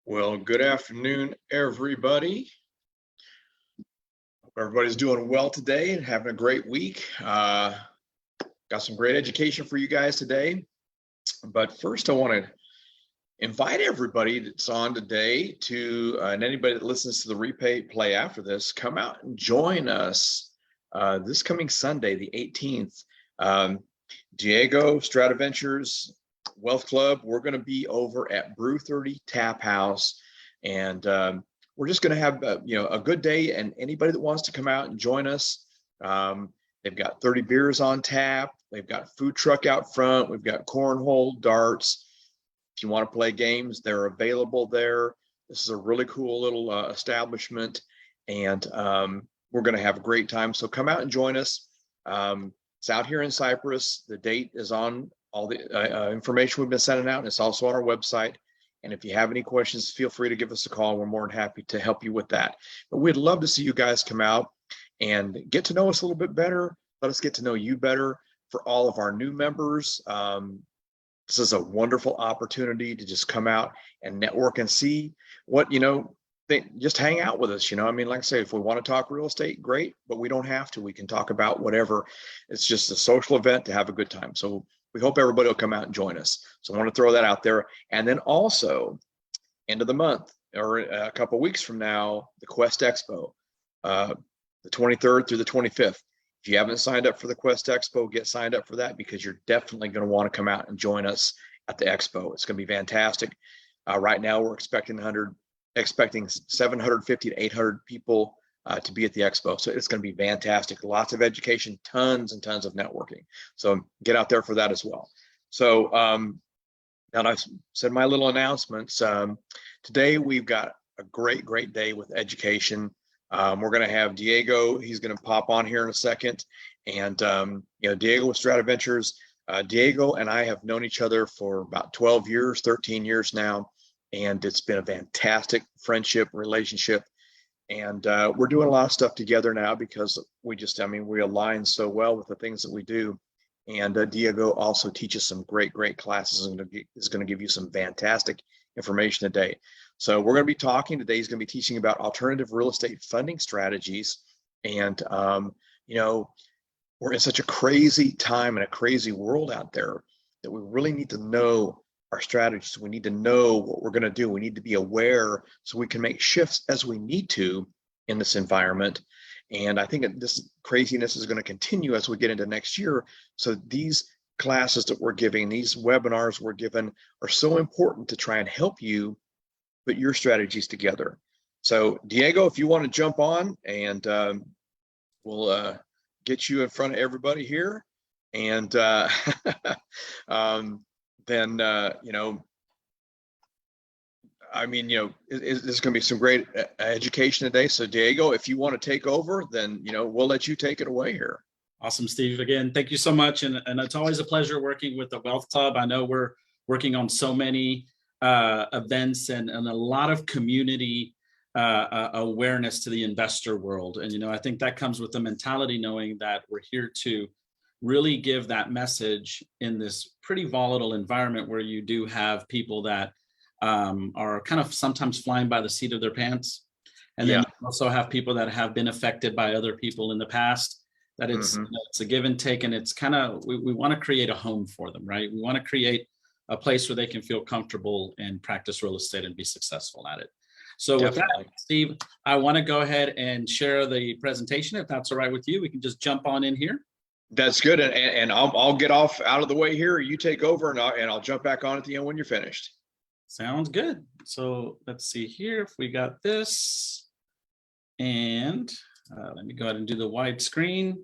Well, good afternoon, everybody. Hope everybody's doing well today and having a great week. Got some great education for you guys today. But first, I want to invite everybody that's on today to, and anybody that listens to the replay after this, come out and join us this coming Sunday, the 18th. Diego StatiVentures Wealth Club. We're going to be over at Brew 30 Tap House, and we're just going to have a good day. And anybody that wants to come out and join us, they've got 30 beers on tap. They've got food truck out front. We've got cornhole, darts. If you want to play games, they're available there. This is a really cool little establishment, and we're going to have a great time. So come out and join us. It's out here in Cypress. The date is on all the information we've been sending out, and it's also on our website. And if you have any questions, feel free to give us a call. We're more than happy to help you with that. But we'd love to see you guys come out and get to know us a little bit better. Let us get to know you better. For all of our new members, this is a wonderful opportunity to just come out and network and see what, just hang out with us. I mean, like I say, if we want to talk real estate, great, but we don't have to. We can talk about whatever. It's just a social event to have a good time. So we hope everybody will come out and join us. So I want to throw that out there. And then also, end of the month, or a couple of weeks from now, the Quest Expo, the 23rd through the 25th. If you haven't signed up for the Quest Expo, get signed up for that, because you're definitely going to want to come out and join us at the Expo. It's going to be fantastic. Right now, we're expecting 750 to 800 people to be at the Expo. So it's going to be fantastic. Lots of education, tons and tons of networking. So get out there for that as well. So now I've said my little announcements. Today, we've got a great day with education. We're going to have Diego. He's going to pop on here in a second. And, Diego with StatiVentures. Diego and I have known each other for about 12 years, 13 years now. And it's been a fantastic friendship, relationship. And we're doing a lot of stuff together now because we align so well with the things that we do. And Diego also teaches some great classes and is going to give you some fantastic information today. So we're going to be talking today. He's going to be teaching about alternative real estate funding strategies. And, we're in such a crazy time and a crazy world out there that we really need to know our strategies. We need to know what we're going to do. We need to be aware so we can make shifts as we need to in this environment. And I think that this craziness is going to continue as we get into next year. So these classes that we're giving, these webinars we're given, are so important to try and help you put your strategies together. So Diego, if you want to jump on, and we'll get you in front of everybody here. And then, there's going to be some great education today. So Diego, if you want to take over, then, we'll let you take it away here. Awesome, Steve. Again, thank you so much. And it's always a pleasure working with the Wealth Club. I know we're working on so many events and a lot of community awareness to the investor world. And, I think that comes with the mentality, knowing that we're here to really give that message in this pretty volatile environment where you do have people that are kind of sometimes flying by the seat of their pants. And then you also have people that have been affected by other people in the past, that it's a give and take. And it's kind of, we want to create a home for them, right? We want to create a place where they can feel comfortable and practice real estate and be successful at it. So with that, Steve, I want to go ahead and share the presentation. If that's all right with you, we can just jump on in here. That's good. And I'll get off out of the way here. You take over, and I'll jump back on at the end when you're finished. Sounds good. So let's see here if we got this. And let me go ahead and do the wide screen.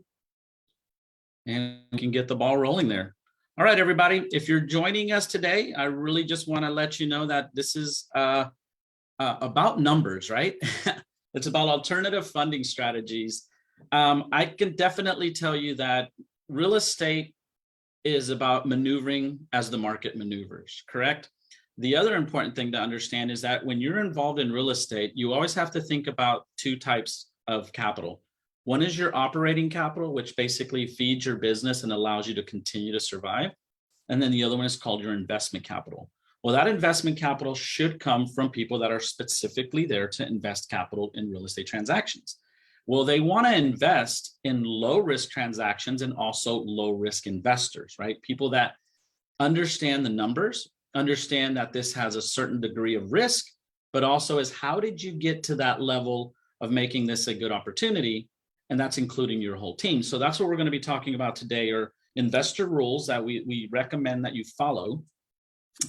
And we can get the ball rolling there. All right, everybody. If you're joining us today, I really just want to let you know that this is about numbers, right? It's about alternative funding strategies. I can definitely tell you that real estate is about maneuvering as the market maneuvers, correct? The other important thing to understand is that when you're involved in real estate, you always have to think about two types of capital. One is your operating capital, which basically feeds your business and allows you to continue to survive. And then the other one is called your investment capital. Well, that investment capital should come from people that are specifically there to invest capital in real estate transactions. Well, they want to invest in low risk transactions and also low risk investors, right? People that understand the numbers, understand that this has a certain degree of risk, but also is how did you get to that level of making this a good opportunity? And that's including your whole team. So that's what we're going to be talking about today, are investor rules that we recommend that you follow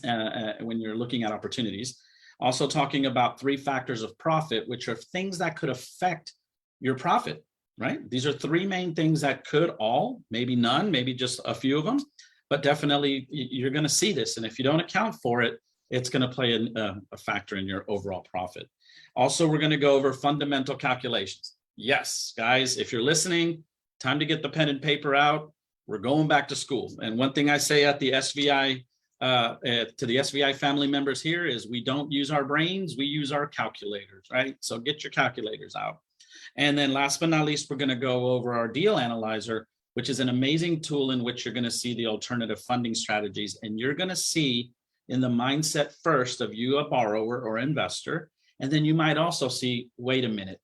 when you're looking at opportunities. Also talking about 3 factors of profit, which are things that could affect your profit, right? These are 3 main things that could all, maybe none, maybe just a few of them, but definitely you're going to see this. And if you don't account for it, it's going to play a factor in your overall profit. Also, we're going to go over fundamental calculations. Yes, guys, if you're listening, time to get the pen and paper out. We're going back to school. And one thing I say at the SVI, to the SVI family members here is we don't use our brains, we use our calculators, right? So get your calculators out. And then last but not least, we're going to go over our deal analyzer, which is an amazing tool in which you're going to see the alternative funding strategies. And you're going to see in the mindset first of you, a borrower or investor. And then you might also see, wait a minute,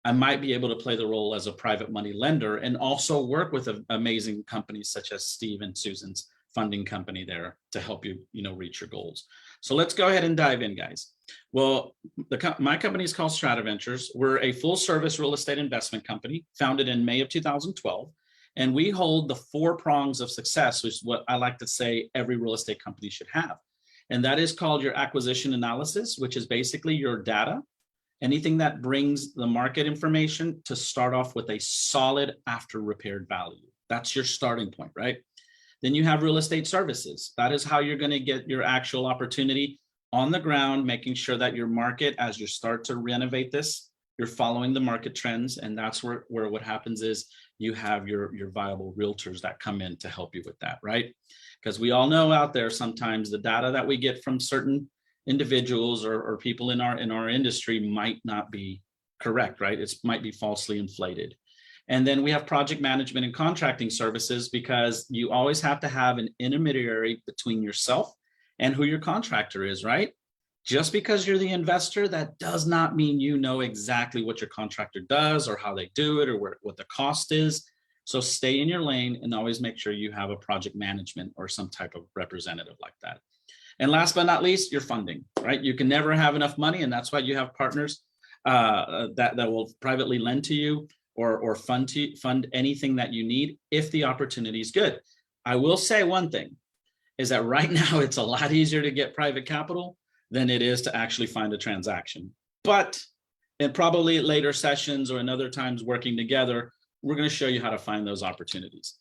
I might be able to play the role as a private money lender and also work with amazing companies such as Steve and Susan's funding company there to help you, reach your goals. So let's go ahead and dive in, guys. Well, my company is called StatiVentures. We're a full service real estate investment company founded in May of 2012. And we hold the 4 prongs of success, which is what I like to say every real estate company should have. And that is called your acquisition analysis, which is basically your data, anything that brings the market information to start off with a solid after repaired value. That's your starting point, right? Then you have real estate services. That is how you're going to get your actual opportunity on the ground, making sure that your market, as you start to renovate this, you're following the market trends. And that's where what happens is you have your viable realtors that come in to help you with that, right? Because we all know out there sometimes the data that we get from certain individuals or people in our industry might not be correct, right? It might be falsely inflated. And then we have project management and contracting services, because you always have to have an intermediary between yourself and who your contractor is, right? Just because you're the investor, that does not mean you know exactly what your contractor does or how they do it or what the cost is. So stay in your lane and always make sure you have a project management or some type of representative like that. And last but not least, your funding, right? You can never have enough money, and that's why you have partners that will privately lend to you or fund anything that you need if the opportunity is good. I will say one thing, is that right now it's a lot easier to get private capital than it is to actually find a transaction. But in probably later sessions or in other times working together, we're going to show you how to find those opportunities.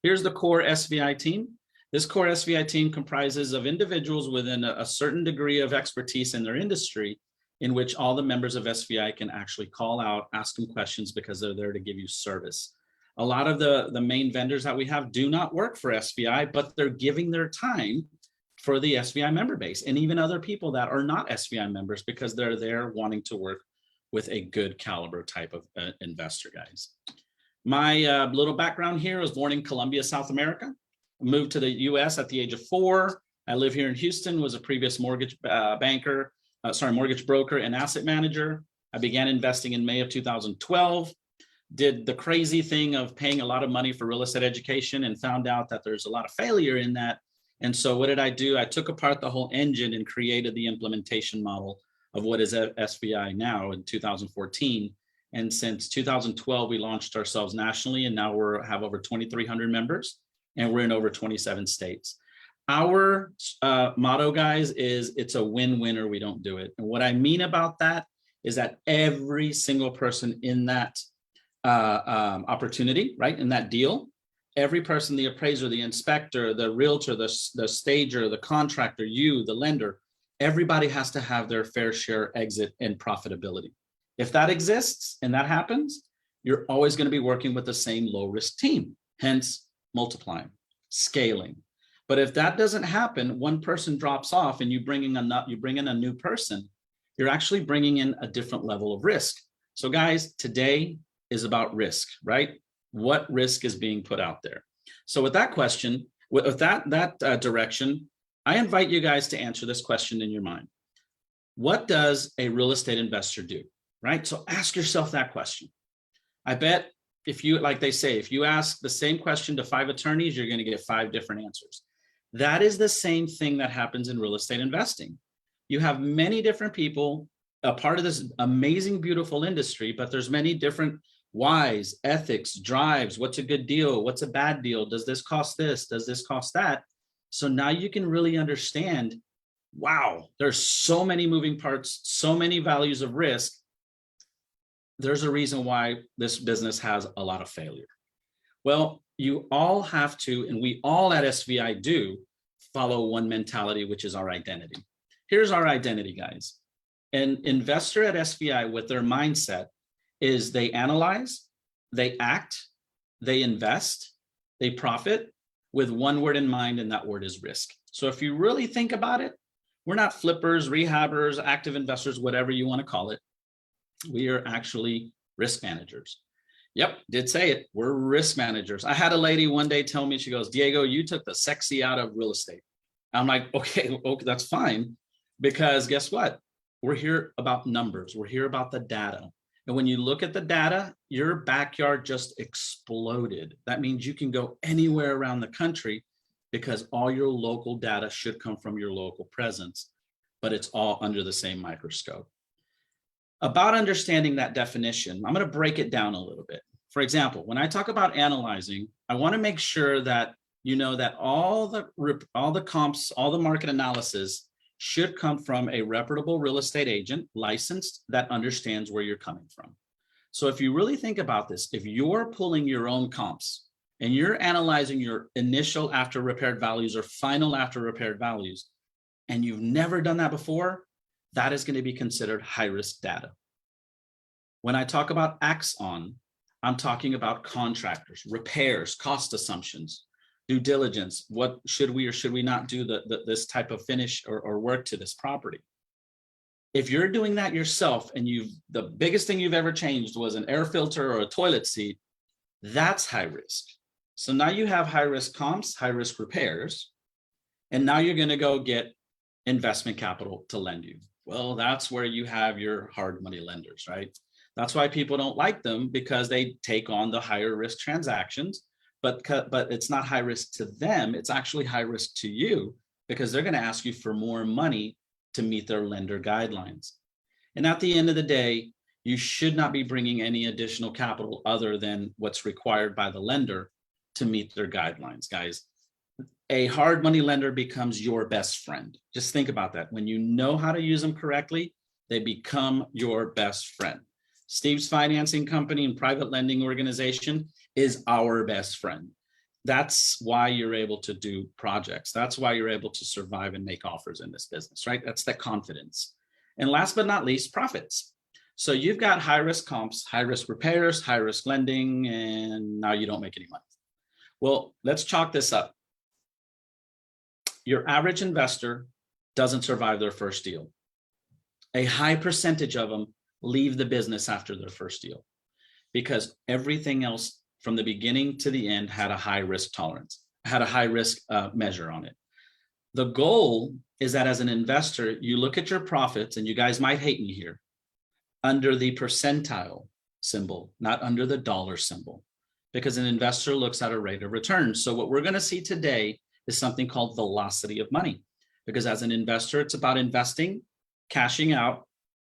Here's the Core SVI team. This Core SVI team comprises of individuals within a certain degree of expertise in their industry, in which all the members of SVI can actually call out, ask them questions, because they're there to give you service. A lot of the main vendors that we have do not work for SVI, but they're giving their time for the SVI member base, and even other people that are not SVI members, because they're there wanting to work with a good caliber type of investor, guys. My little background here: I was born in Colombia, South America. Moved to the US at the age of 4. I live here in Houston, was a previous mortgage mortgage broker and asset manager. I began investing in May of 2012. Did the crazy thing of paying a lot of money for real estate education and found out that there's a lot of failure in that. And so what did I do? I took apart the whole engine and created the implementation model of what is SVI now in 2014. And since 2012, we launched ourselves nationally, and now we have over 2,300 members, and we're in over 27 states. Our motto, guys, is it's a win-win or we don't do it. And what I mean about that is that every single person in that opportunity, right, in that deal, every person, the appraiser, the inspector, the realtor, the stager, the contractor, you, the lender, everybody has to have their fair share exit and profitability. If that exists and that happens, you're always going to be working with the same low-risk team, hence multiplying, scaling. But if that doesn't happen, one person drops off and you bring in a new person, you're actually bringing in a different level of risk. So guys, today is about risk, right? What risk is being put out there? So with that question, with that direction, I invite you guys to answer this question in your mind. What does a real estate investor do, right? So ask yourself that question. I bet if you, like they say, if you ask the same question to 5 attorneys, you're going to get 5 different answers. That is the same thing that happens in real estate investing. You have many different people a part of this amazing, beautiful industry, but there's many different whys, ethics, drives. What's a good deal? What's a bad deal? Does this cost this? Does this cost that? So now you can really understand, wow, there's so many moving parts, so many values of risk. There's a reason why this business has a lot of failure. Well, you all have to, and we all at SVI do, follow one mentality, which is our identity. Here's our identity, guys. An investor at SVI with their mindset is they analyze, they act, they invest, they profit with one word in mind, and that word is risk. So if you really think about it, we're not flippers, rehabbers, active investors, whatever you want to call it. We are actually risk managers. Yep, did say it. We're risk managers. I had a lady one day tell me, she goes, Diego, you took the sexy out of real estate. I'm like, okay, that's fine. Because guess what? We're here about numbers. We're here about the data. And when you look at the data, your backyard just exploded. That means you can go anywhere around the country because all your local data should come from your local presence, but it's all under the same microscope. About understanding that definition, I'm going to break it down a little bit. For example, when I talk about analyzing, I want to make sure that you know that all the comps, all the market analysis should come from a reputable real estate agent licensed that understands where you're coming from. So if you really think about this, if you're pulling your own comps and you're analyzing your initial after repaired values or final after repaired values, and you've never done that before, that is going to be considered high risk data. When I talk about acts on, I'm talking about contractors, repairs, cost assumptions, due diligence. What should we or should we not do this type of finish or work to this property? If you're doing that yourself and the biggest thing you've ever changed was an air filter or a toilet seat, that's high risk. So now you have high risk comps, high risk repairs, and now you're going to go get investment capital to lend you. Well, that's where you have your hard money lenders, right? That's why people don't like them, because they take on the higher risk transactions, but it's not high risk to them. It's actually high risk to you, because they're going to ask you for more money to meet their lender guidelines. And at the end of the day, you should not be bringing any additional capital other than what's required by the lender to meet their guidelines, guys. A hard money lender becomes your best friend. Just think about that. When you know how to use them correctly, they become your best friend. Steve's financing company and private lending organization is our best friend. That's why you're able to do projects. That's why you're able to survive and make offers in this business, right? That's the confidence. And last but not least, profits. So you've got high risk comps, high risk repairs, high risk lending, and now you don't make any money. Well, let's chalk this up. Your average investor doesn't survive their first deal. A high percentage of them leave the business after their first deal, because everything else from the beginning to the end had a high risk tolerance, had a high risk measure on it. The goal is that as an investor, you look at your profits, and you guys might hate me here, under the percentile symbol, not under the dollar symbol, because an investor looks at a rate of return. So what we're going to see today is something called velocity of money, because as an investor, it's about investing, cashing out,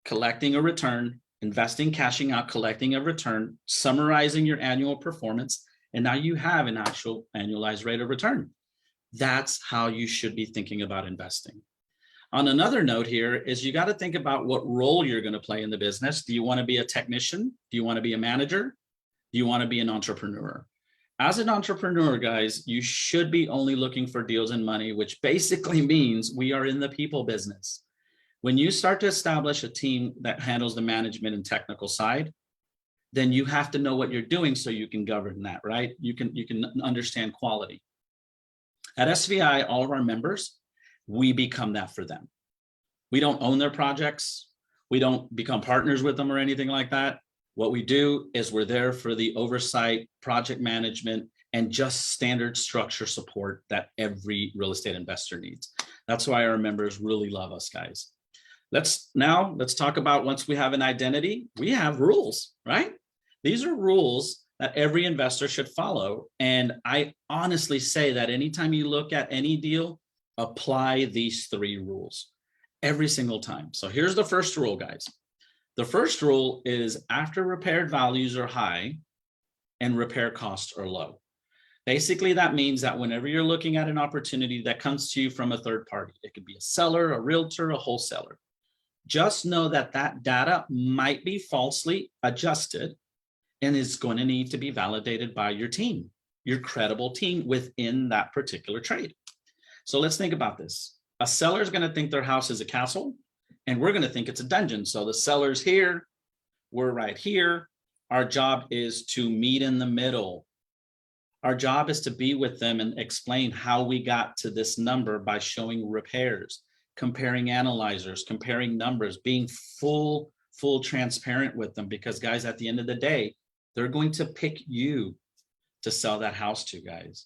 collecting a return, investing, cashing out, collecting a return, summarizing your annual performance, and now you have an actual annualized rate of return. That's how you should be thinking about investing. On another note here is you got to think about what role you're going to play in the business. Do you want to be a technician? Do you want to be a manager? Do you want to be an entrepreneur? As an entrepreneur, guys, you should be only looking for deals and money, which basically means we are in the people business. When you start to establish a team that handles the management and technical side, then you have to know what you're doing so you can govern that, right? You can understand quality. At SVI, all of our members, we become that for them. We don't own their projects. We don't become partners with them or anything like that. What we do is we're there for the oversight, project management, and just standard structure support that every real estate investor needs. That's why our members really love us, guys. Let's talk about, once we have an identity, we have rules, right? These are rules that every investor should follow. And I honestly say that anytime you look at any deal, apply these 3 rules every single time. So here's the first rule, guys. The first rule is after repaired values are high and repair costs are low. Basically, that means that whenever you're looking at an opportunity that comes to you from a third party, it could be a seller, a realtor, a wholesaler, just know that that data might be falsely adjusted and is going to need to be validated by your team, your credible team within that particular trade. So let's think about this. A seller is going to think their house is a castle, and we're going to think it's a dungeon. So the seller's here, we're right here. Our job is to meet in the middle. Our job is to be with them and explain how we got to this number by showing repairs, comparing analyzers, comparing numbers, being full transparent with them, because guys, at the end of the day, they're going to pick you to sell that house to, guys.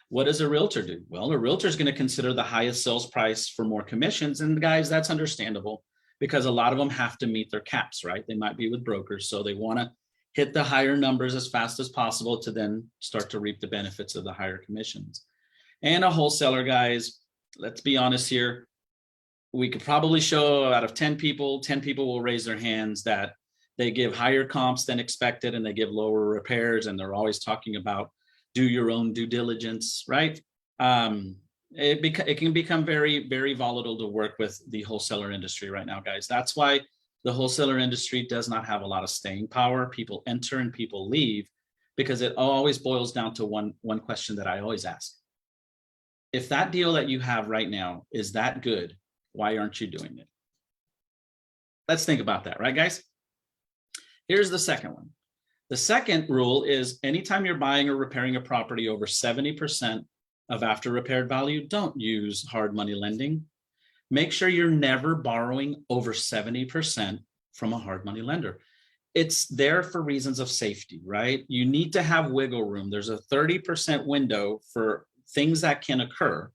What does a realtor do? Well, a realtor is going to consider the highest sales price for more commissions. And guys, that's understandable because a lot of them have to meet their caps, right? They might be with brokers, so they want to hit the higher numbers as fast as possible to then start to reap the benefits of the higher commissions. And a wholesaler, guys, let's be honest here. We could probably show out of 10 people, 10 people will raise their hands that they give higher comps than expected and they give lower repairs, and they're always talking about do your own due diligence, right? It can become very, very volatile to work with the wholesaler industry right now, guys. That's why the wholesaler industry does not have a lot of staying power. People enter and people leave because it always boils down to one question that I always ask. If that deal that you have right now is that good, why aren't you doing it? Let's think about that, right, guys? Here's the second one. The second rule is anytime you're buying or repairing a property over 70% of after repaired value, don't use hard money lending. Make sure you're never borrowing over 70% from a hard money lender. It's there for reasons of safety, right? You need to have wiggle room. There's a 30% window for things that can occur.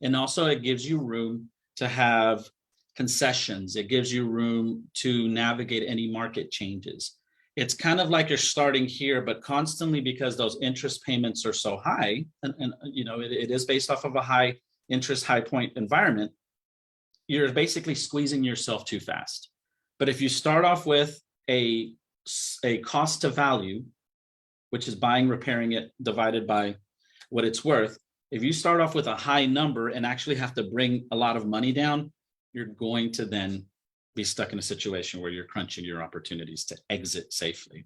And also it gives you room to have concessions. It gives you room to navigate any market changes. It's kind of like you're starting here, but constantly, because those interest payments are so high, and you know, it is based off of a high interest, high point environment, you're basically squeezing yourself too fast. But if you start off with a cost to value, which is buying, repairing it divided by what it's worth, if you start off with a high number and actually have to bring a lot of money down, you're going to then be stuck in a situation where you're crunching your opportunities to exit safely.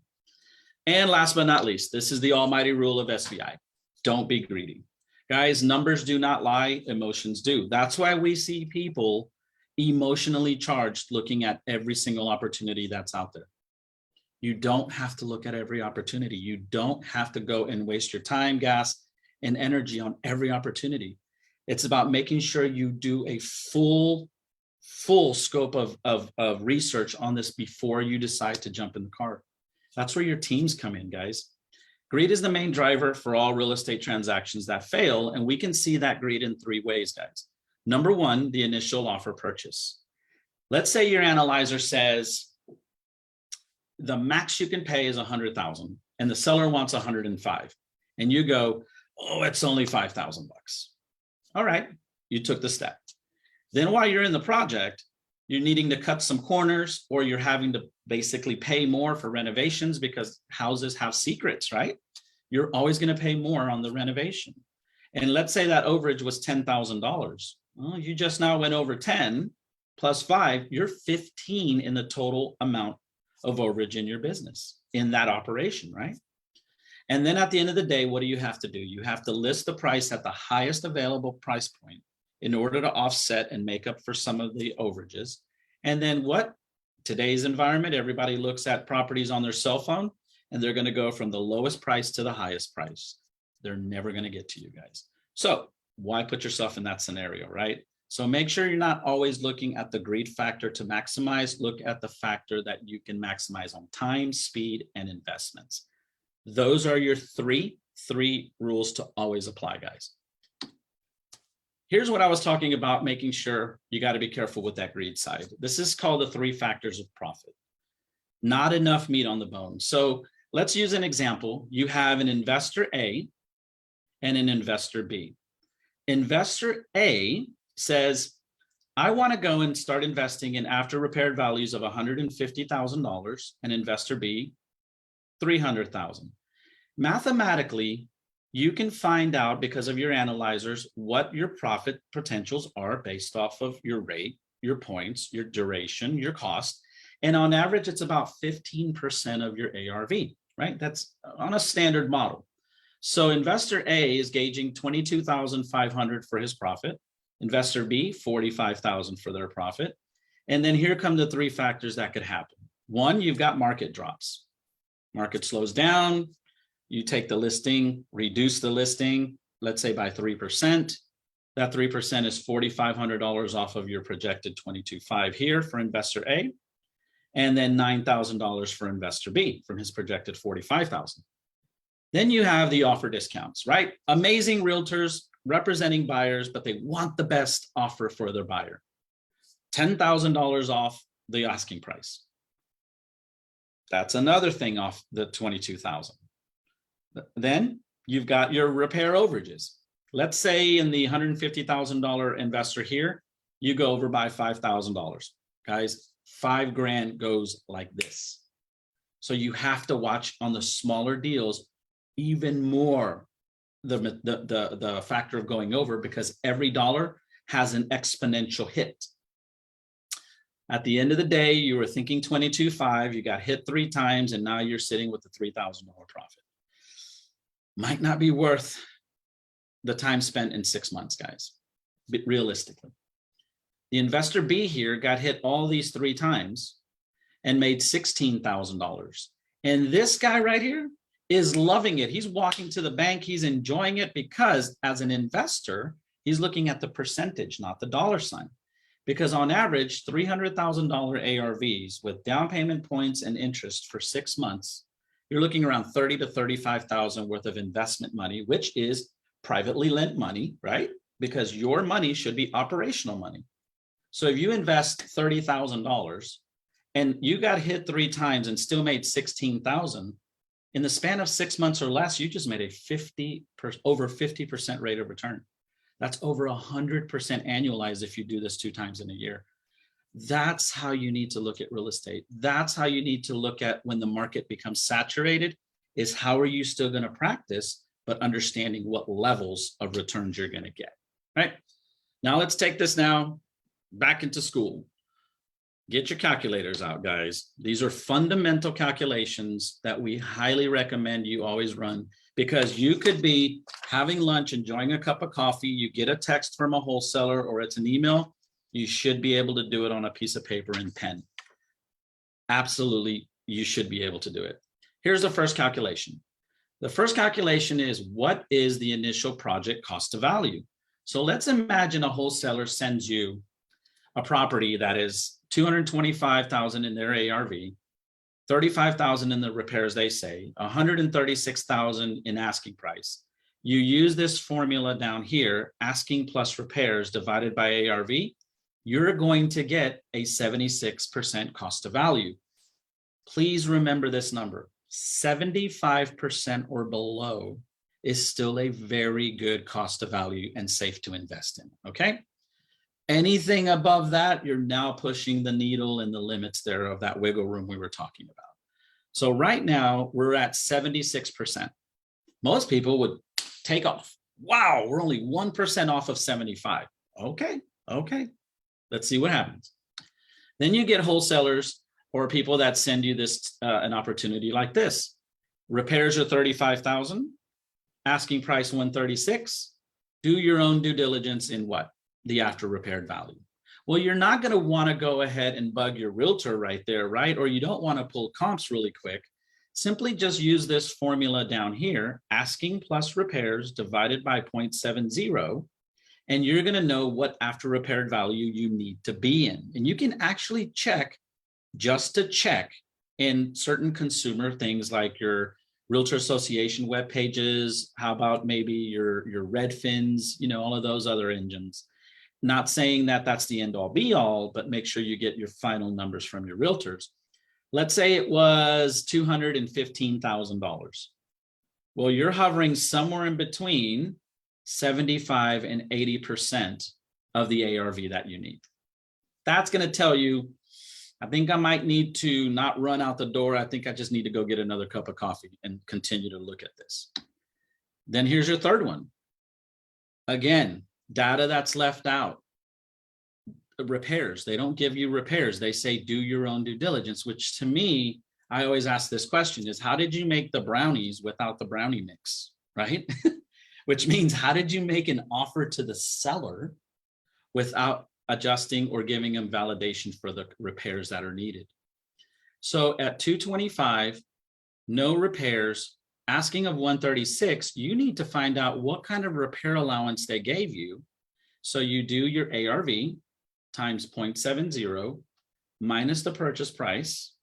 And last but not least, this is the almighty rule of SVI. Don't be greedy. Guys, numbers do not lie, emotions do. That's why we see people emotionally charged looking at every single opportunity that's out there. You don't have to look at every opportunity. You don't have to go and waste your time, gas, and energy on every opportunity. It's about making sure you do a full scope of research on this before you decide to jump in the car. That's where your teams come in, guys. Greed is the main driver for all real estate transactions that fail, and we can see that greed in 3 ways, guys. Number 1, the initial offer purchase. Let's say your analyzer says the max you can pay is $100,000 and the seller wants 105, and you go, oh, it's only $5,000. All right, you took the step. Then while you're in the project, you're needing to cut some corners, or you're having to basically pay more for renovations because houses have secrets, right? You're always going to pay more on the renovation. And let's say that overage was $10,000. Well, you just now went over 10 plus 5, you're 15 in the total amount of overage in your business, in that operation, right? And then at the end of the day, what do you have to do? You have to list the price at the highest available price point in order to offset and make up for some of the overages. And then what? Today's environment, everybody looks at properties on their cell phone, and they're going to go from the lowest price to the highest price. They're never going to get to you guys. So why put yourself in that scenario, right? So make sure you're not always looking at the greed factor to maximize. Look at the factor that you can maximize on time, speed, and investments. Those are your three rules to always apply, guys. here's what I was talking about, making sure you got to be careful with that greed side. This is called the 3 factors of profit. Not enough meat on the bone. So let's use an example. You have an investor A and an investor B. Investor A says, I want to go and start investing in after repaired values of $150,000, and investor B, $300,000. Mathematically, you can find out because of your analyzers what your profit potentials are based off of your rate, your points, your duration, your cost. And on average, it's about 15% of your ARV, right? That's on a standard model. So investor A is gauging $22,500 for his profit. Investor B, $45,000 for their profit. And then here come the 3 factors that could happen. 1, you've got market drops. Market slows down. You take the listing, reduce the listing, let's say by 3%. That 3% is $4,500 off of your projected $22,500 here for investor A. And then $9,000 for investor B from his projected $45,000. Then you have the offer discounts, right? Amazing realtors representing buyers, but they want the best offer for their buyer. $10,000 off the asking price. That's another thing off the $22,000. Then you've got your repair overages. Let's say in the $150,000 investor here, you go over by $5,000. Guys, $5,000 goes like this. So you have to watch on the smaller deals even more the factor of going over, because every dollar has an exponential hit. At the end of the day, you were thinking 22.5, you got hit 3 times, and now you're sitting with a $3,000 profit. Might not be worth the time spent in 6 months, guys, but realistically. The investor B here got hit all these 3 times and made $16,000. And this guy right here is loving it. He's walking to the bank. He's enjoying it because as an investor, he's looking at the percentage, not the dollar sign. Because on average, $300,000 ARVs with down payment points and interest for 6 months, you're looking around $30,000 to $35,000 worth of investment money, which is privately lent money, right? Because your money should be operational money. So if you invest $30,000 and you got hit 3 times and still made $16,000, in the span of 6 months or less, you just made a over 50% rate of return. That's over 100% annualized if you do this 2 times in a year. That's how you need to look at real estate. That's how you need to look at when the market becomes saturated, is how are you still going to practice, but understanding what levels of returns you're going to get, right? Now let's take this now back into school. Get your calculators out, guys. These are fundamental calculations that we highly recommend you always run, because you could be having lunch, enjoying a cup of coffee, you get a text from a wholesaler or it's an email, you should be able to do it on a piece of paper and pen. Absolutely, you should be able to do it. Here's the first calculation. The first calculation is, what is the initial project cost to value? So let's imagine a wholesaler sends you a property that is $225,000 in their ARV, $35,000 in the repairs, they say, $136,000 in asking price. You use this formula down here, asking plus repairs divided by ARV, you're going to get a 76% cost to value. Please remember this number. 75% or below is still a very good cost to value and safe to invest in, okay? Anything above that, you're now pushing the needle in the limits there of that wiggle room we were talking about. So right now, we're at 76%. Most people would take off. Wow, we're only 1% off of 75. Okay. Let's see what happens. Then you get wholesalers or people that send you this an opportunity like this. Repairs are $35,000, asking price $136. Do your own due diligence in what? The after repaired value. Well, you're not going to want to go ahead and bug your realtor right there, right? Or you don't want to pull comps really quick. Simply just use this formula down here, asking plus repairs divided by 0.70, and you're going to know what after repaired value you need to be in. And you can actually check, just to check, in certain consumer things like your Realtor Association web pages. How about maybe your Redfins, all of those other engines. Not saying that that's the end all be all, but make sure you get your final numbers from your realtors. Let's say it was $215,000. Well, you're hovering somewhere in between 75 and 80% of the ARV that you need. That's going to tell you, I think I might need to not run out the door. I think I just need to go get another cup of coffee and continue to look at this. Then here's your third one. Again, data that's left out. Repairs. They don't give you repairs. They say do your own due diligence, which to me, I always ask this question is, how did you make the brownies without the brownie mix, right? Which means, how did you make an offer to the seller without adjusting or giving them validation for the repairs that are needed? So at 225, no repairs, asking of 136, you need to find out what kind of repair allowance they gave you. So you do your ARV times 0.70 minus the purchase price.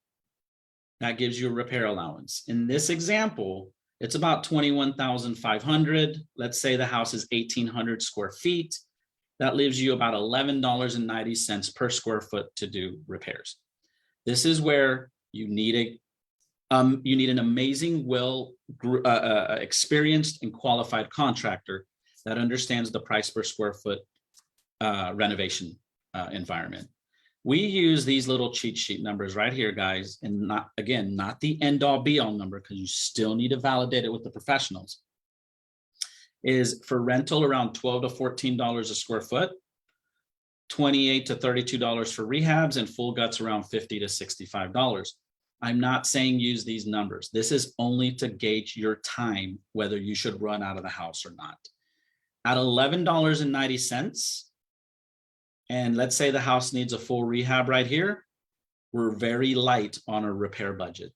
That gives you a repair allowance. In this example, it's about 21,500. Let's say the house is 1,800 square feet. That leaves you about $11.90 per square foot to do repairs. This is where you need an amazing, experienced and qualified contractor that understands the price per square foot renovation environment. We use these little cheat sheet numbers right here, guys, and not the end all be all number, because you still need to validate it with the professionals. Is for rental around $12 to $14 a square foot, $28 to $32 for rehabs, and full guts around $50 to $65. I'm not saying use these numbers. This is only to gauge your time, whether you should run out of the house or not. At $11.90, and let's say the house needs a full rehab right here, we're very light on a repair budget.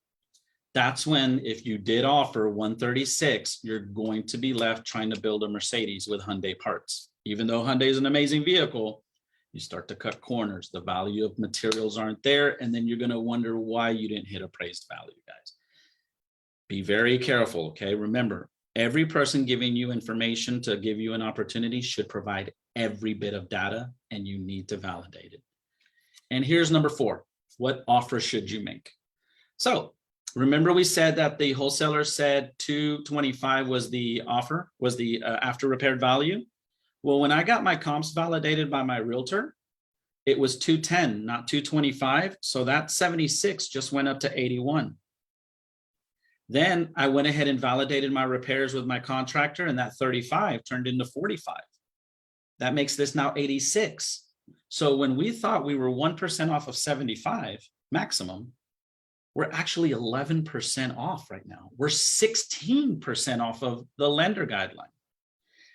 That's when, if you did offer 136, you're going to be left trying to build a Mercedes with Hyundai parts. Even though Hyundai is an amazing vehicle, you start to cut corners. The value of materials aren't there, and then you're going to wonder why you didn't hit appraised value, guys. Be very careful, okay? Remember, every person giving you information to give you an opportunity should provide every bit of data, and you need to validate it. And here's number 4. What offer should you make? So remember, we said that the wholesaler said 225 was the offer, was the after repaired value. Well, when I got my comps validated by my realtor, it was 210, not 225. So that 76 just went up to 81. Then I went ahead and validated my repairs with my contractor, and that 35 turned into 45. That makes this now 86. So when we thought we were 1% off of 75 maximum, we're actually 11% off right now. We're 16% off of the lender guideline.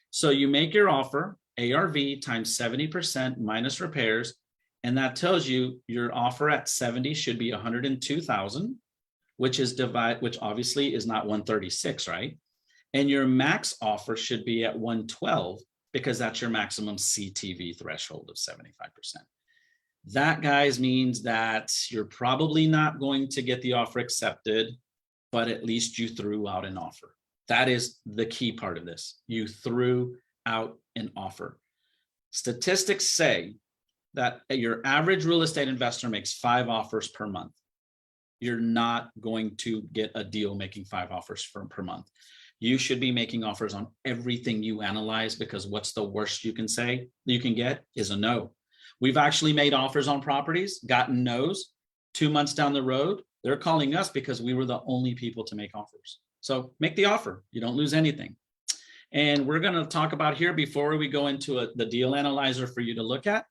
So you make your offer, ARV times 70% minus repairs, and that tells you your offer at 70 should be 102,000, which obviously is not 136, right? And your max offer should be at 112, because that's your maximum CTV threshold of 75%. That, guys, means that you're probably not going to get the offer accepted, but at least you threw out an offer. That is the key part of this. You threw out an offer. Statistics say that your average real estate investor makes 5 offers per month. You're not going to get a deal making 5 offers per month. You should be making offers on everything you analyze, because what's the worst you can get is a no. We've actually made offers on properties, gotten no's. 2 months down the road, they're calling us because we were the only people to make offers. So make the offer. You don't lose anything. And we're going to talk about here, before we go into the deal analyzer for you to look at,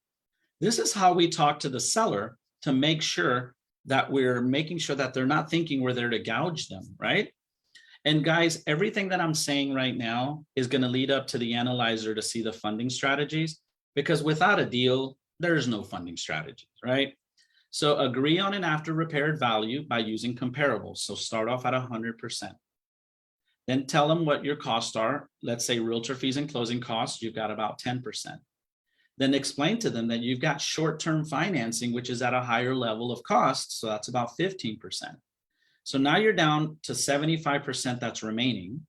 this is how we talk to the seller to make sure that we're making sure that they're not thinking we're there to gouge them, right? And guys, everything that I'm saying right now is going to lead up to the analyzer to see the funding strategies, because without a deal, there's no funding strategies, right? So agree on an after repaired value by using comparables. So start off at 100%. Then tell them what your costs are. Let's say realtor fees and closing costs, you've got about 10%. Then explain to them that you've got short-term financing, which is at a higher level of cost. So that's about 15%. So now you're down to 75% that's remaining.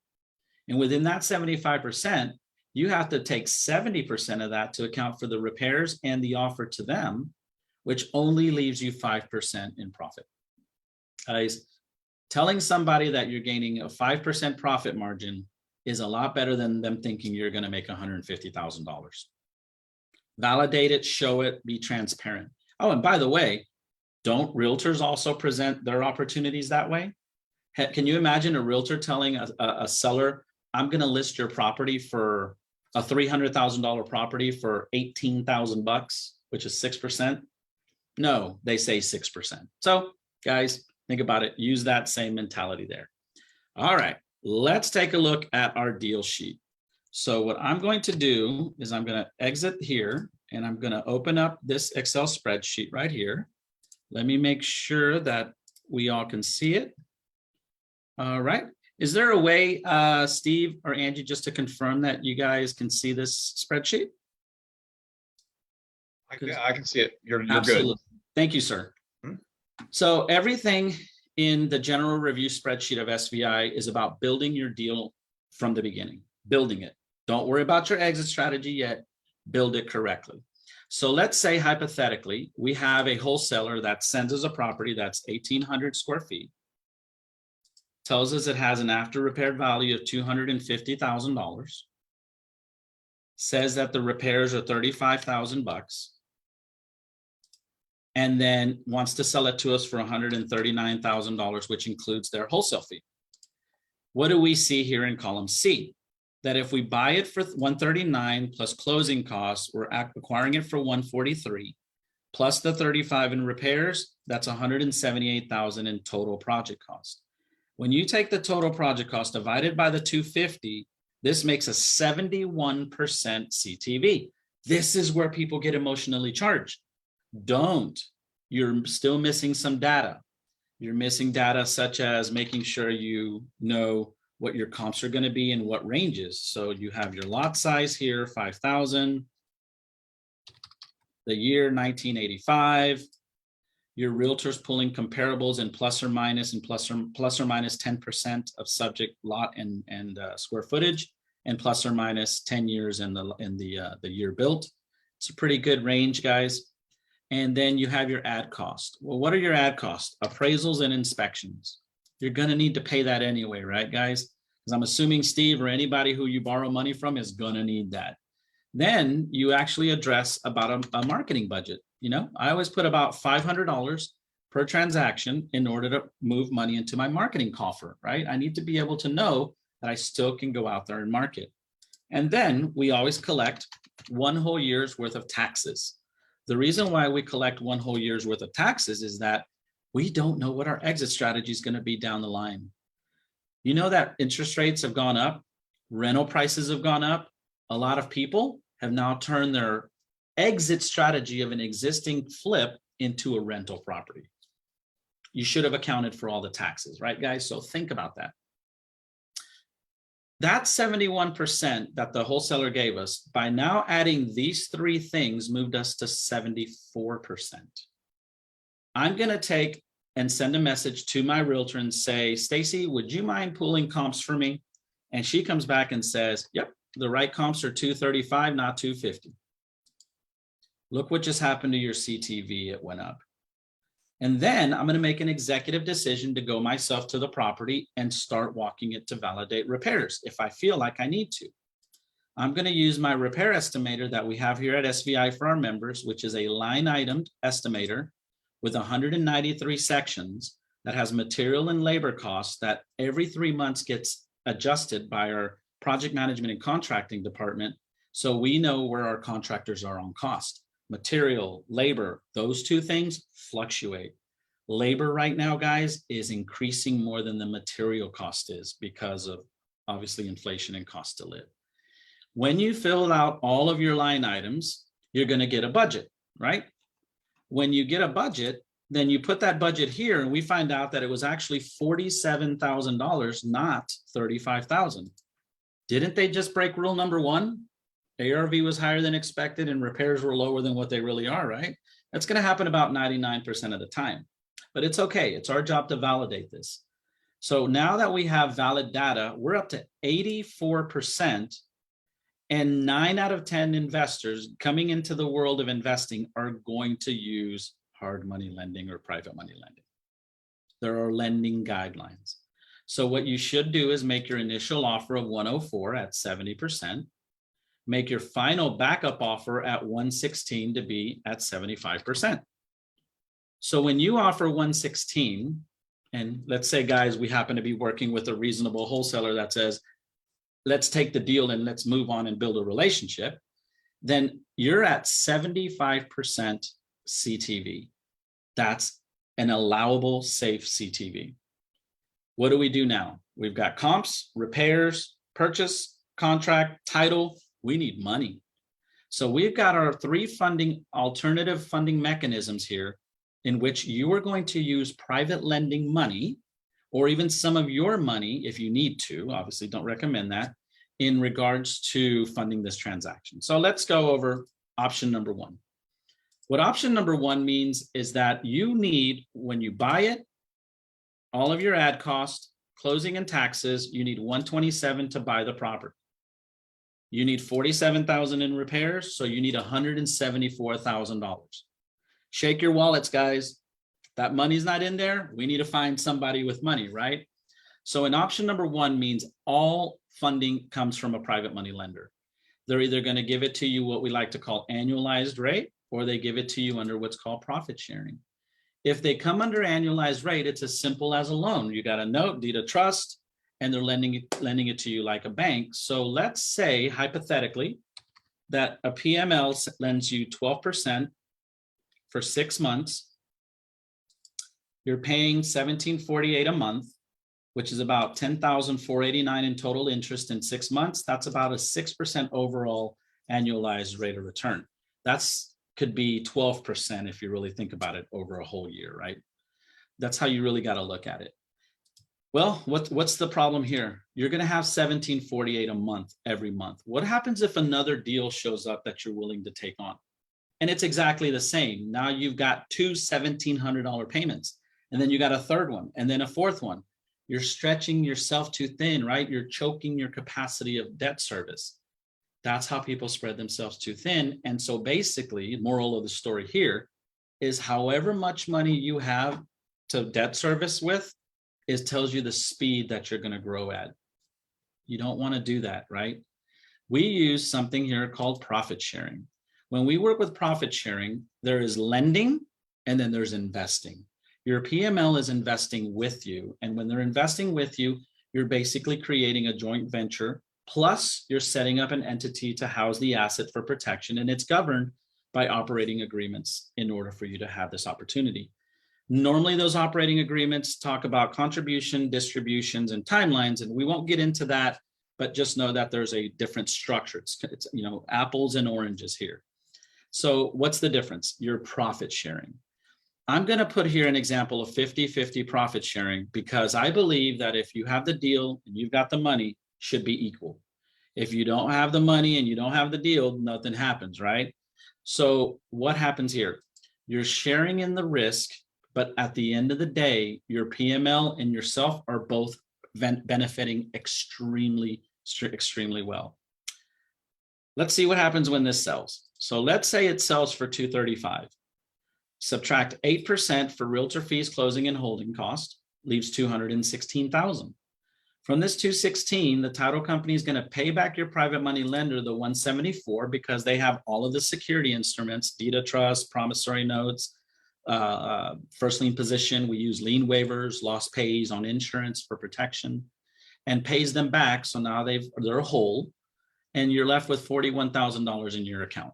And within that 75%, you have to take 70% of that to account for the repairs and the offer to them, which only leaves you 5% in profit. Guys, telling somebody that you're gaining a 5% profit margin is a lot better than them thinking you're going to make $150,000. Validate it, show it, be transparent. Oh, and by the way, don't realtors also present their opportunities that way? Can you imagine a realtor telling a seller, I'm going to list your property for a $300,000 property for $18,000, which is 6%? No, they say 6%. So guys, think about it. Use that same mentality there. All right, let's take a look at our deal sheet. So what I'm going to do is I'm going to exit here and I'm going to open up this Excel spreadsheet right here. Let me make sure that we all can see it. All right. Is there a way, Steve or Angie, just to confirm that you guys can see this spreadsheet? I can see it. You're Absolutely. good. Thank you, sir. So everything in the general review spreadsheet of SVI is about building your deal from the beginning, building it. Don't worry about your exit strategy yet. Build it correctly. So let's say hypothetically, we have a wholesaler that sends us a property that's 1,800 square feet, tells us it has an after repaired value of $250,000, says that the repairs are $35,000, and then wants to sell it to us for $139,000, which includes their wholesale fee. What do we see here in column C? That if we buy it for $139 plus closing costs, we're acquiring it for $143 plus the $35 in repairs, that's $178,000 in total project cost. When you take the total project cost divided by the 250, this makes a 71% CTV. This is where people get emotionally charged. Don't. You're still missing some data. You're missing data such as making sure you know what your comps are going to be and what ranges. So you have your lot size here, 5,000, the year 1985, your realtors pulling comparables in plus or minus 10% of subject lot and square footage, and plus or minus 10 years in the year built. It's a pretty good range, guys. And then you have your ad cost. Well, what are your ad costs? Appraisals and inspections. You're going to need to pay that anyway, right, guys? Because I'm assuming Steve or anybody who you borrow money from is going to need that. Then you actually address about a marketing budget. You know, I always put about $500 per transaction in order to move money into my marketing coffer, right? I need to be able to know that I still can go out there and market. And then we always collect one whole year's worth of taxes. The reason why we collect one whole year's worth of taxes is that we don't know what our exit strategy is going to be down the line. You know that interest rates have gone up, rental prices have gone up. A lot of people have now turned their exit strategy of an existing flip into a rental property. You should have accounted for all the taxes, right, guys? So think about that. That 71% that the wholesaler gave us, by now adding these three things, moved us to 74%. I'm going to take and send a message to my realtor and say, Stacy, would you mind pulling comps for me? And she comes back and says, yep, the right comps are 235, not 250. Look what just happened to your CTV. It went up. And then I'm going to make an executive decision to go myself to the property and start walking it to validate repairs if I feel like I need to. I'm going to use my repair estimator that we have here at SVI for our members, which is a line item estimator with 193 sections that has material and labor costs that every 3 months gets adjusted by our project management and contracting department. So we know where our contractors are on cost. Material, labor, those two things fluctuate. Labor right now, guys, is increasing more than the material cost is because of obviously inflation and cost to live. When you fill out all of your line items, you're going to get a budget, right? When you get a budget, then you put that budget here and we find out that it was actually $47,000, not $35,000. Didn't they just break rule number one? ARV was higher than expected and repairs were lower than what they really are, right? That's going to happen about 99% of the time, but it's okay. It's our job to validate this. So now that we have valid data, we're up to 84%, and 9 out of 10 investors coming into the world of investing are going to use hard money lending or private money lending. There are lending guidelines. So what you should do is make your initial offer of 104 at 70%, make your final backup offer at 116 to be at 75%. So when you offer 116, and let's say, guys, we happen to be working with a reasonable wholesaler that says, let's take the deal and let's move on and build a relationship, then you're at 75% CTV. That's an allowable safe CTV. What do we do now? We've got comps, repairs, purchase, contract, title. We need money. So we've got our 3 alternative funding mechanisms here in which you are going to use private lending money, or even some of your money if you need to, obviously don't recommend that, in regards to funding this transaction. So let's go over option number 1. What option number 1 means is that you need, when you buy it, all of your ad costs, closing and taxes, you need 127 to buy the property. You need 47,000 in repairs, so you need $174,000. Shake your wallets, guys. If that money's not in there, we need to find somebody with money, right? So in option number 1 means all funding comes from a private money lender. They're either going to give it to you what we like to call annualized rate, or they give it to you under what's called profit sharing. If they come under annualized rate, it's as simple as a loan. You got a note, deed of trust, and they're lending it to you like a bank. So let's say, hypothetically, that a PML lends you 12% for 6 months. You're paying $1,748 a month, which is about $10,489 in total interest in 6 months. That's about a 6% overall annualized rate of return. That's could be 12% if you really think about it over a whole year, right? That's how you really got to look at it. Well, what's the problem here? You're going to have $1,748 a month every month. What happens if another deal shows up that you're willing to take on? And it's exactly the same. Now you've got 2 $1,700 payments, and then you got a third one, and then a fourth one. You're stretching yourself too thin, right? You're choking your capacity of debt service. That's how people spread themselves too thin. And so basically, moral of the story here is however much money you have to debt service with, it tells you the speed that you're going to grow at. You don't want to do that, right? We use something here called profit sharing. When we work with profit sharing, there is lending and then there's investing. Your PML is investing with you. And when they're investing with you, you're basically creating a joint venture, plus you're setting up an entity to house the asset for protection. And it's governed by operating agreements in order for you to have this opportunity. Normally, those operating agreements talk about contribution, distributions, and timelines, and we won't get into that, but just know that there's a different structure. It's apples and oranges here. So what's the difference? You're profit sharing. I'm going to put here an example of 50-50 profit sharing because I believe that if you have the deal and you've got the money, should be equal. If you don't have the money and you don't have the deal, nothing happens, right? So what happens here? You're sharing in the risk, but at the end of the day, your PML and yourself are both benefiting extremely well. Let's see what happens when this sells. So let's say it sells for $235. Subtract 8% for realtor fees, closing and holding cost, leaves $216,000. From this $216, the title company is going to pay back your private money lender the $174 because they have all of the security instruments, deed of trust, promissory notes, first lien position. We use lien waivers, loss pays on insurance for protection, and pays them back. So now they're whole, and you're left with $41,000 in your account.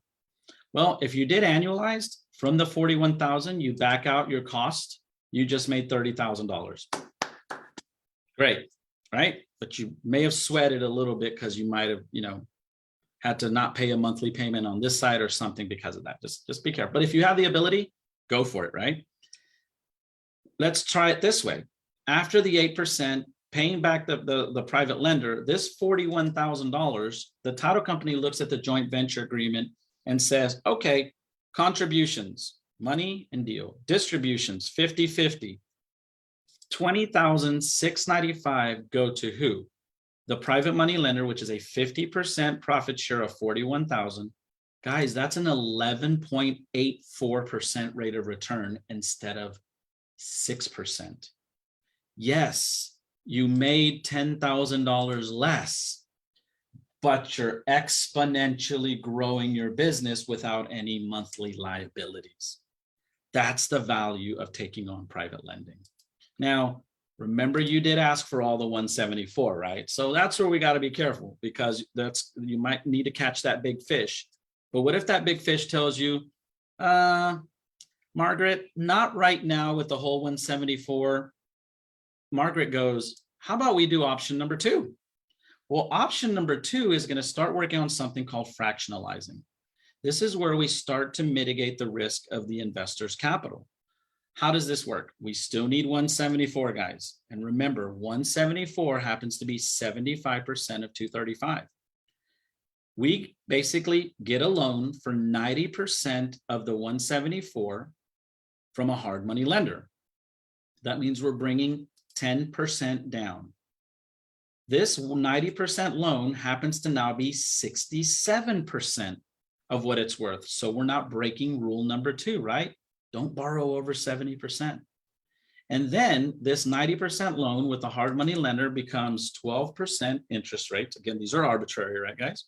Well, if you did annualized from the $41,000, you back out your cost, you just made $30,000. Great, right? But you may have sweated a little bit because you might have, had to not pay a monthly payment on this side or something because of that. Just be careful. But if you have the ability, go for it, right? Let's try it this way. After the 8%, paying back the private lender, this $41,000, the title company looks at the joint venture agreement and says, okay, contributions, money and deal, distributions, 50-50. $20,695 go to who? The private money lender, which is a 50% profit share of $41,000. Guys, that's an 11.84% rate of return instead of 6%. Yes, you made $10,000 less, but you're exponentially growing your business without any monthly liabilities. That's the value of taking on private lending. Now, remember, you did ask for all the 174, right? So that's where we got to be careful, because you might need to catch that big fish. But what if that big fish tells you, Margaret, not right now with the whole 174. Margaret goes, how about we do option number 2? Well, option number 2 is going to start working on something called fractionalizing. This is where we start to mitigate the risk of the investor's capital. How does this work? We still need 174, guys. And remember, 174 happens to be 75% of 235. We basically get a loan for 90% of the 174 from a hard money lender. That means we're bringing 10% down. This 90% loan happens to now be 67% of what it's worth. So we're not breaking rule number 2, right? Don't borrow over 70%. And then this 90% loan with the hard money lender becomes 12% interest rates. Again, these are arbitrary, right, guys?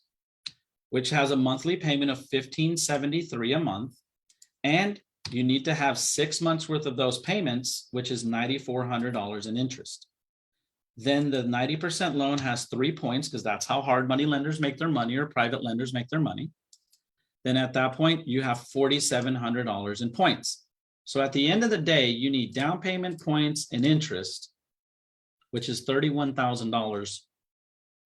Which has a monthly payment of $1,573 a month. And you need to have 6 months worth of those payments, which is $9,400 in interest. Then the 90% loan has 3 points, because that's how hard money lenders make their money, or private lenders make their money. Then at that point, you have $4,700 in points. So at the end of the day, you need down payment, points, and interest, which is $31,000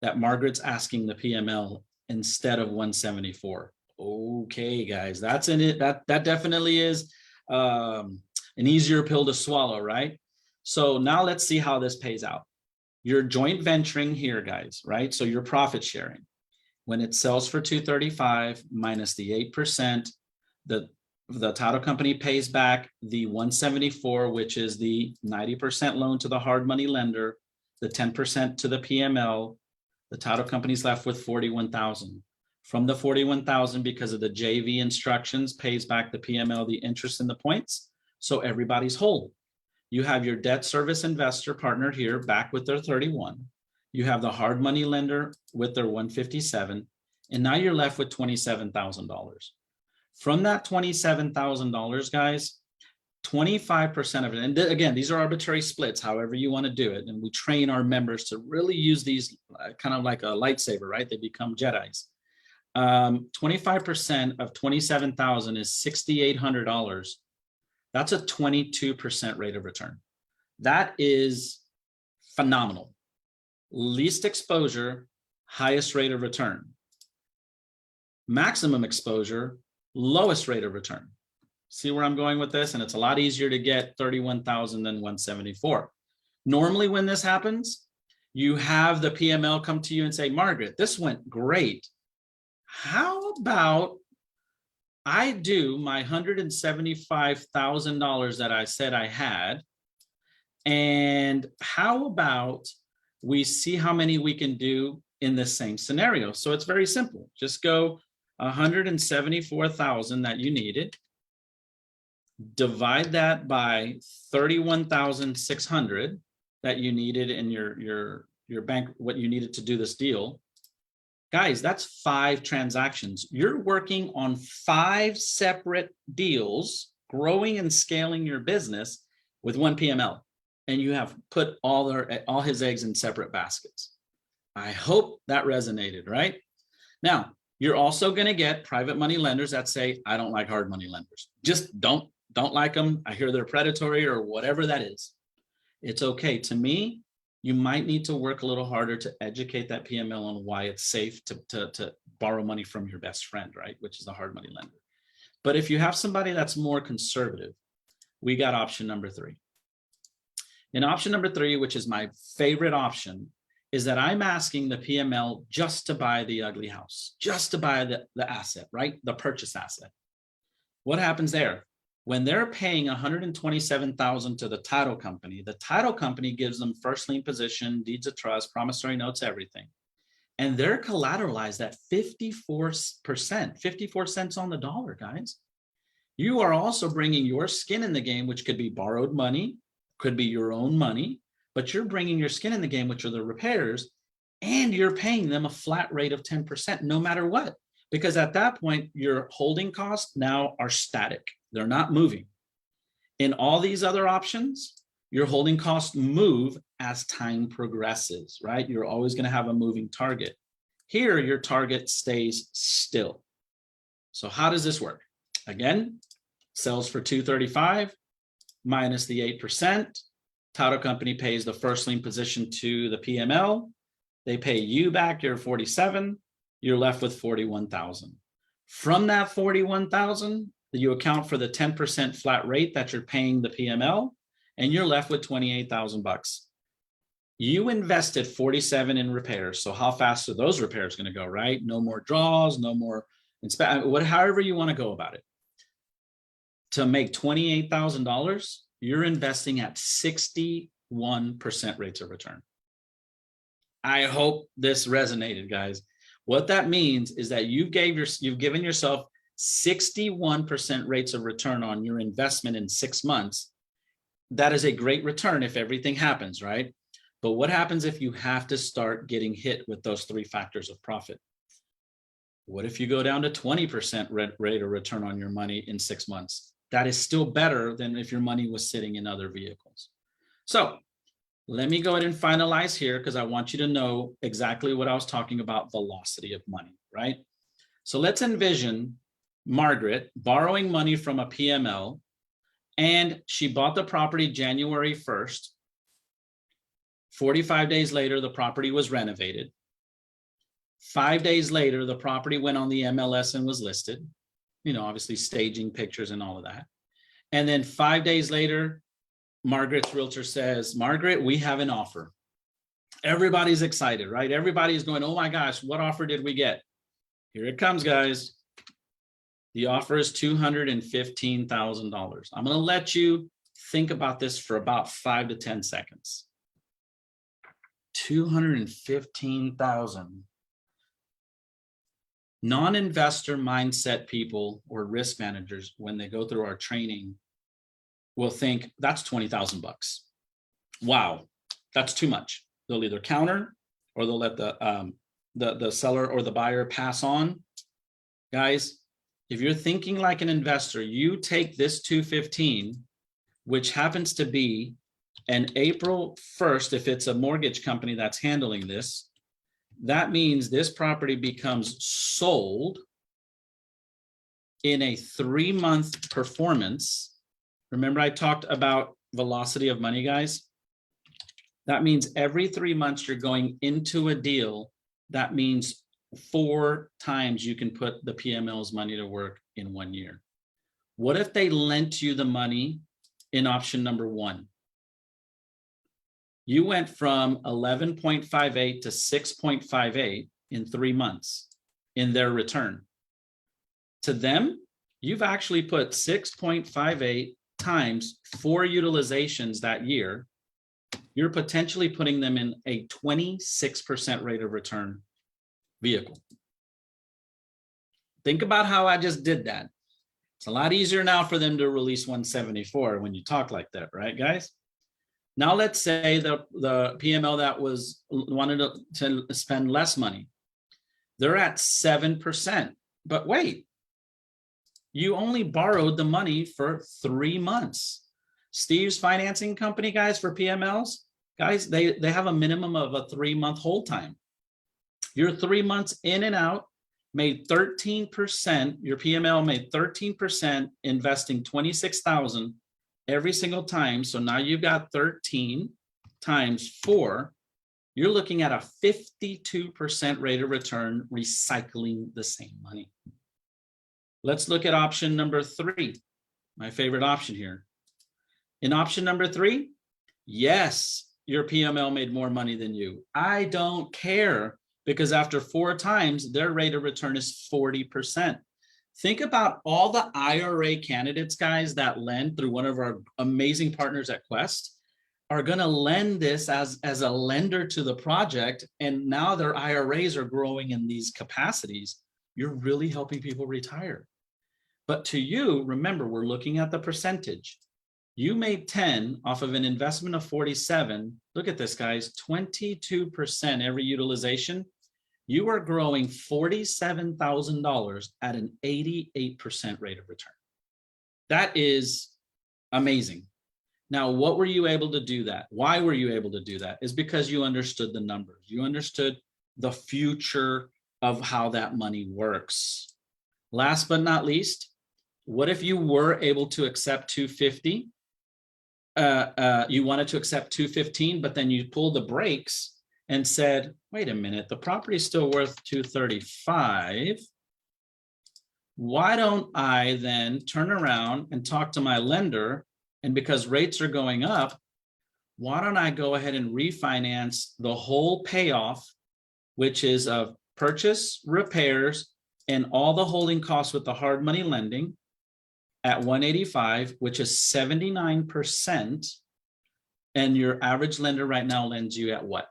that Margaret's asking the PML instead of 174. Okay, guys, that's in it. That definitely is an easier pill to swallow, right? So now let's see how this pays out. You're joint venturing here, guys, right? So you're profit sharing. When it sells for 235 minus the 8%, the title company pays back the 174, which is the 90% loan to the hard money lender, the 10% to the PML. The title company's left with 41,000. From the 41,000, because of the JV instructions, pays back the PML the interest and the points. So everybody's whole. You have your debt service investor partner here back with their 31. You have the hard money lender with their 157. And now you're left with $27,000. From that $27,000, guys, 25% of it, and again, these are arbitrary splits, however you want to do it. And we train our members to really use these kind of like a lightsaber, right? They become Jedis. 25% of 27,000 is $6,800. That's a 22% rate of return. That is phenomenal. Least exposure, highest rate of return. Maximum exposure, lowest rate of return. See where I'm going with this? And it's a lot easier to get 31,000 than 174. Normally when this happens, you have the PML come to you and say, Margaret, this went great. How about I do my $175,000 that I said I had, and how about we see how many we can do in the same scenario? So it's very simple. Just go 174,000 that you needed, divide that by 31,600 that you needed in your bank, what you needed to do this deal. Guys, that's 5 transactions. You're working on 5 separate deals, growing and scaling your business with one PML, and you have put all his eggs in separate baskets. I hope that resonated, right? Now, you're also going to get private money lenders that say, I don't like hard money lenders. Just don't like them. I hear they're predatory or whatever that is. It's okay. To me, you might need to work a little harder to educate that PML on why it's safe to borrow money from your best friend, right? Which is a hard money lender. But if you have somebody that's more conservative, we got option number 3. And option number 3, which is my favorite option, is that I'm asking the PML just to buy the ugly house, just to buy the asset, right? The purchase asset. What happens there? When they're paying $127,000 to the title company gives them first lien position, deeds of trust, promissory notes, everything. And they're collateralized at 54%, 54 cents on the dollar, guys. You are also bringing your skin in the game, which could be borrowed money, could be your own money, but you're bringing your skin in the game, which are the repairs, and you're paying them a flat rate of 10% no matter what. Because at that point, your holding costs now are static. They're not moving. In all these other options, your holding costs move as time progresses, right? You're always going to have a moving target. Here, your target stays still. So how does this work? Again, sells for $235 minus the 8%. Title company pays the first lien position to the PML. They pay you back your 47. You're left with 41,000. From that 41,000, you account for the 10% flat rate that you're paying the PML, and you're left with 28,000 bucks. You invested 47 in repairs. So how fast are those repairs going to go, right? No more draws, no more however you want to go about it. To make $28,000, you're investing at 61% rates of return. I hope this resonated, guys. What that means is that you've given yourself 61% rates of return on your investment in 6 months. That is a great return if everything happens, right? But what happens if you have to start getting hit with those 3 factors of profit? What if you go down to 20% rate of return on your money in 6 months? That is still better than if your money was sitting in other vehicles. So let me go ahead and finalize here because I want you to know exactly what I was talking about, velocity of money, right? So let's envision Margaret borrowing money from a PML, and she bought the property January 1st. 45 days later, the property was renovated. 5 days later, the property went on the MLS and was listed, obviously staging pictures and all of that. And then 5 days later, Margaret's realtor says, Margaret, we have an offer. Everybody's excited, right? Everybody's going, oh my gosh, what offer did we get? Here it comes, guys. The offer is $215,000. I'm going to let you think about this for about 5 to 10 seconds. $215,000. Non-investor mindset people or risk managers, when they go through our training, will think that's 20,000 bucks. Wow, that's too much. They'll either counter or they'll let the seller or the buyer pass on. Guys, if you're thinking like an investor, you take this 215, which happens to be an April 1st, if it's a mortgage company that's handling this, that means this property becomes sold in a 3-month performance. Remember, I talked about velocity of money, guys? That means every 3 months you're going into a deal. That means 4 times you can put the PML's money to work in 1 year. What if they lent you the money in option number 1? You went from 11.58 to 6.58 in 3 months in their return. To them, you've actually put 6.58 times 4 utilizations that year. You're potentially putting them in a 26% rate of return vehicle. Think about how I just did that. It's a lot easier now for them to release 174 when you talk like that, right, guys? Now let's say the PML that wanted to spend less money. They're at 7%. But wait, you only borrowed the money for 3 months. Steve's financing company, guys, for PMLs, guys, they have a minimum of a 3-month hold time. You're 3 months in and out, made 13%, your PML made 13%, investing $26,000 every single time. So now you've got 13 times 4. You're looking at a 52% rate of return recycling the same money. Let's look at option number 3, my favorite option here. In option number 3, yes, your PML made more money than you. I don't care, because after 4 times, their rate of return is 40%. Think about all the IRA candidates, guys, that lend through one of our amazing partners at Quest are going to lend this as a lender to the project. And now their IRAs are growing in these capacities. You're really helping people retire. But to you, remember, we're looking at the percentage. You made 10 off of an investment of 47. Look at this, guys, 22% every utilization. You are growing $47,000 at an 88% rate of return. That is amazing. Now, what were you able to do that? Why were you able to do that? Is because you understood the numbers. You understood the future of how that money works. Last but not least, what if you were able to accept 250? You wanted to accept 215, but then you pulled the brakes and said, wait a minute, the property is still worth 235. Why don't I then turn around and talk to my lender? And because rates are going up, why don't I go ahead and refinance the whole payoff, which is of purchase, repairs, and all the holding costs with the hard money lending at 185, which is 79%. And your average lender right now lends you at what?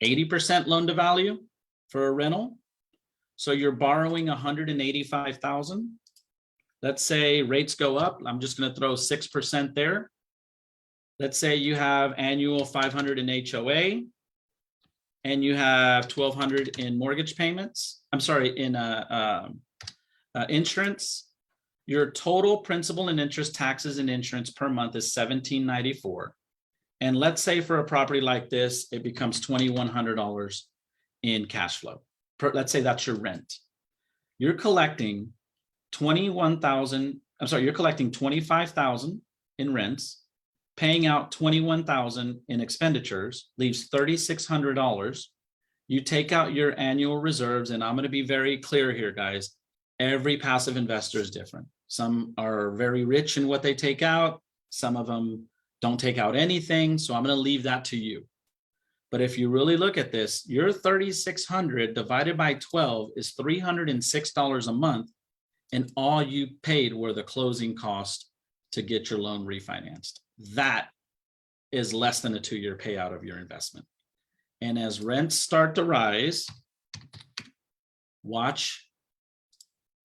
80% loan to value for a rental. So you're borrowing 185,000. Let's say rates go up. I'm just going to throw 6% there. Let's say you have annual 500 in HOA and you have 1,200 in mortgage payments. I'm sorry, in insurance. Your total principal and interest, taxes and insurance per month is $1,794. And let's say for a property like this, it becomes $2,100 in cash flow. Let's say that's your rent. You're collecting you're collecting 25,000 in rents, paying out 21,000 in expenditures, leaves $3,600. You take out your annual reserves, and I'm going to be very clear here, guys. Every passive investor is different. Some are very rich in what they take out. Some of them don't take out anything. So I'm going to leave that to you. But if you really look at this, your $3,600 divided by 12 is $306 a month. And all you paid were the closing costs to get your loan refinanced. That is less than a 2-year payout of your investment. And as rents start to rise, watch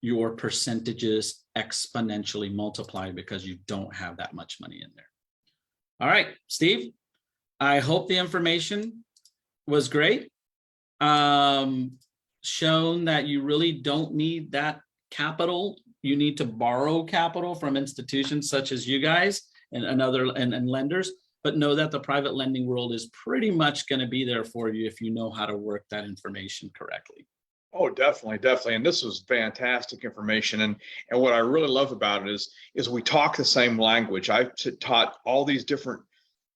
your percentages exponentially multiply because you don't have that much money in there. All right, Steve, I hope the information was great. Shown that you really don't need that capital. You need to borrow capital from institutions such as you guys and lenders, but know that the private lending world is pretty much going to be there for you if you know how to work that information correctly. Oh, definitely, definitely. And this was fantastic information. And what I really love about it is we talk the same language. I've taught all these different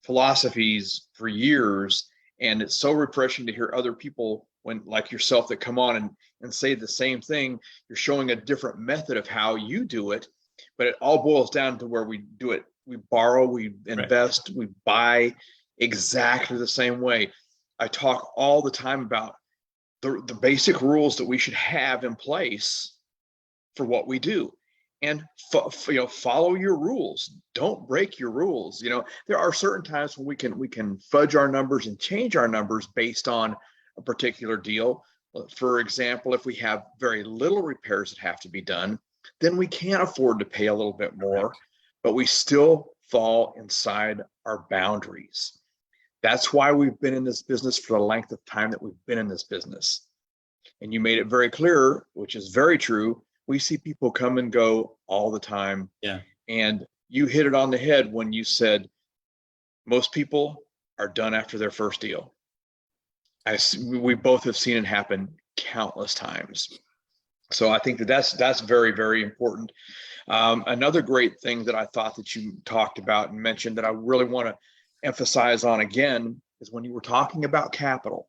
philosophies for years, and it's so refreshing to hear other people like yourself that come on and say the same thing. You're showing a different method of how you do it, but it all boils down to where we do it. We borrow, we invest, right. We buy exactly the same way. I talk all the time about the basic rules that we should have in place for what we do, and follow your rules. Don't break your rules. There are certain times when we can fudge our numbers and change our numbers based on a particular deal. For example, if we have very little repairs that have to be done, then we can't afford to pay a little bit more, but we still fall inside our boundaries. That's why we've been in this business for the length of time that we've been in this business. And you made it very clear, which is very true. We see people come and go all the time. Yeah. And you hit it on the head when you said most people are done after their first deal. We both have seen it happen countless times. So I think that's very, very important. Another great thing that I thought that you talked about and mentioned that I really want to emphasize on again is when you were talking about capital,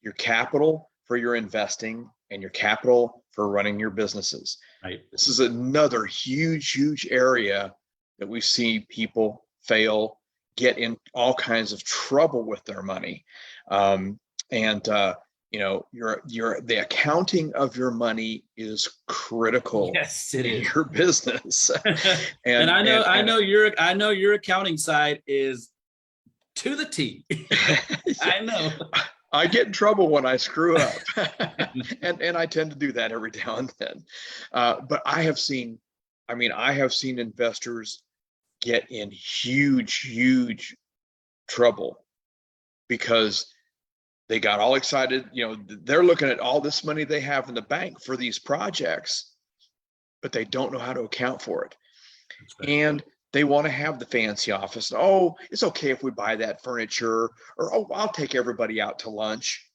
your capital for your investing and your capital for running your businesses. Right. This is another huge area that we see people fail, get in all kinds of trouble with their money. the accounting of your money is critical Yes, it in is. your business. And I know your accounting side is to the T. I know. I get in trouble when I screw up, and I tend to do that every now and then. But I have seen investors get in huge trouble because they got all excited. They're looking at all this money they have in the bank for these projects, but they don't know how to account for it. Right. And they want to have the fancy office. Oh, it's okay if we buy that furniture, or, oh, I'll take everybody out to lunch.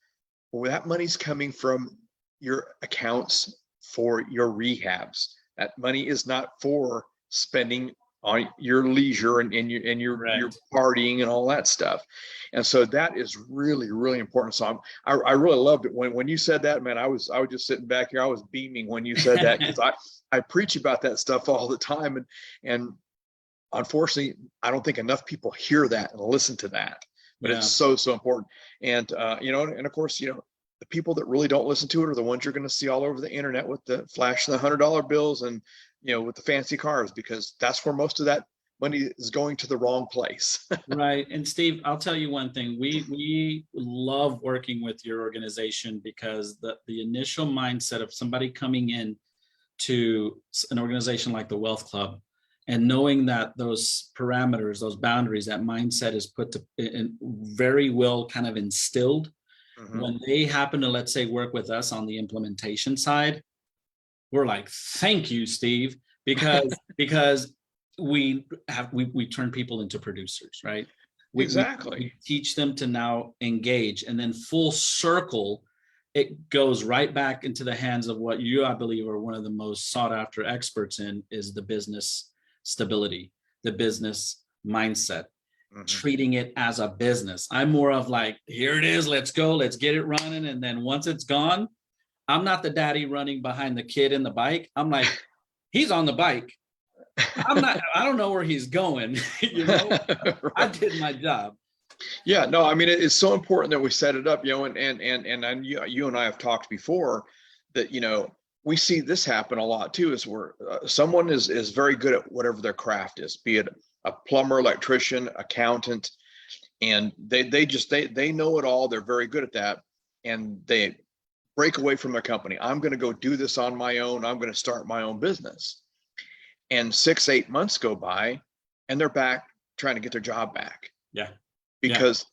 Well, that money's coming from your accounts for your rehabs. That money is not for spending on your leisure and your partying and all that stuff. And so that is really, really important. So I really loved it when you said that, man. I was just sitting back here. I was beaming when you said that, because I preach about that stuff all the time, and unfortunately, I don't think enough people hear that and listen to that. But it's so important. And and of course, the people that really don't listen to it are the ones you're going to see all over the internet with the flashing the $100 bills and with the fancy cars, because that's where most of that money is going to the wrong place. Right. And Steve, I'll tell you one thing. We love working with your organization because the initial mindset of somebody coming in to an organization like the Wealth Club, and knowing that those parameters, those boundaries, that mindset is put to in very well kind of instilled. Mm-hmm. When they happen to, let's say, work with us on the implementation side, we're like, thank you, Steve, because we turn people into producers, right? Exactly. We teach them to now engage, and then full circle, it goes right back into the hands of what you, I believe, are one of the most sought after experts in, is the business stability, the business mindset, treating it as a business. I'm more of like, here it is, let's go, let's get it running. And then once it's gone, I'm not the daddy running behind the kid in the bike. I'm like, he's on the bike. I don't know where he's going. Right. I did my job. Yeah, no, I mean, it's so important that we set it up, and you and I have talked before that, we see this happen a lot too, is where someone is very good at whatever their craft is, be it a plumber, electrician, accountant, and they know it all. They're very good at that, and they break away from their company. I'm going to go do this on my own. I'm going to start my own business. And 6-8 months go by, and they're back trying to get their job back. Yeah. Because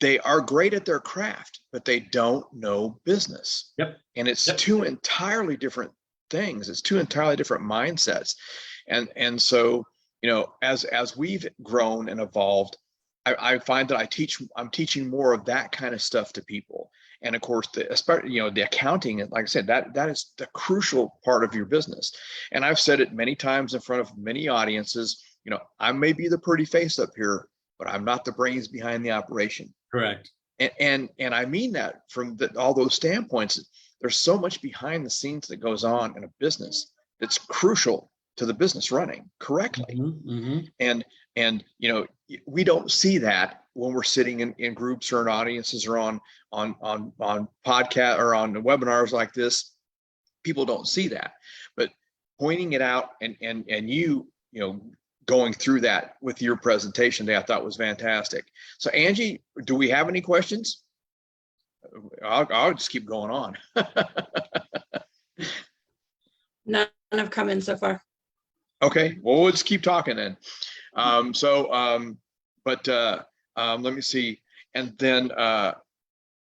they are great at their craft, but they don't know business. Yep. And it's two entirely different things. It's two entirely different mindsets. And so, as we've grown and evolved, I find that I'm teaching more of that kind of stuff to people. And of course, the accounting, like I said, that is the crucial part of your business. And I've said it many times in front of many audiences, I may be the pretty face up here, but I'm not the brains behind the operation. Correct. And I mean that from all those standpoints. There's so much behind the scenes that goes on in a business that's crucial to the business running correctly. Mm-hmm. And we don't see that when we're sitting in groups or in audiences or on podcast or on webinars like this. People don't see that, but pointing it out and you going through that with your presentation today, I thought was fantastic. So Angie, do we have any questions? I'll just keep going on. None have come in so far. Okay, well, let's keep talking then. Let me see. And then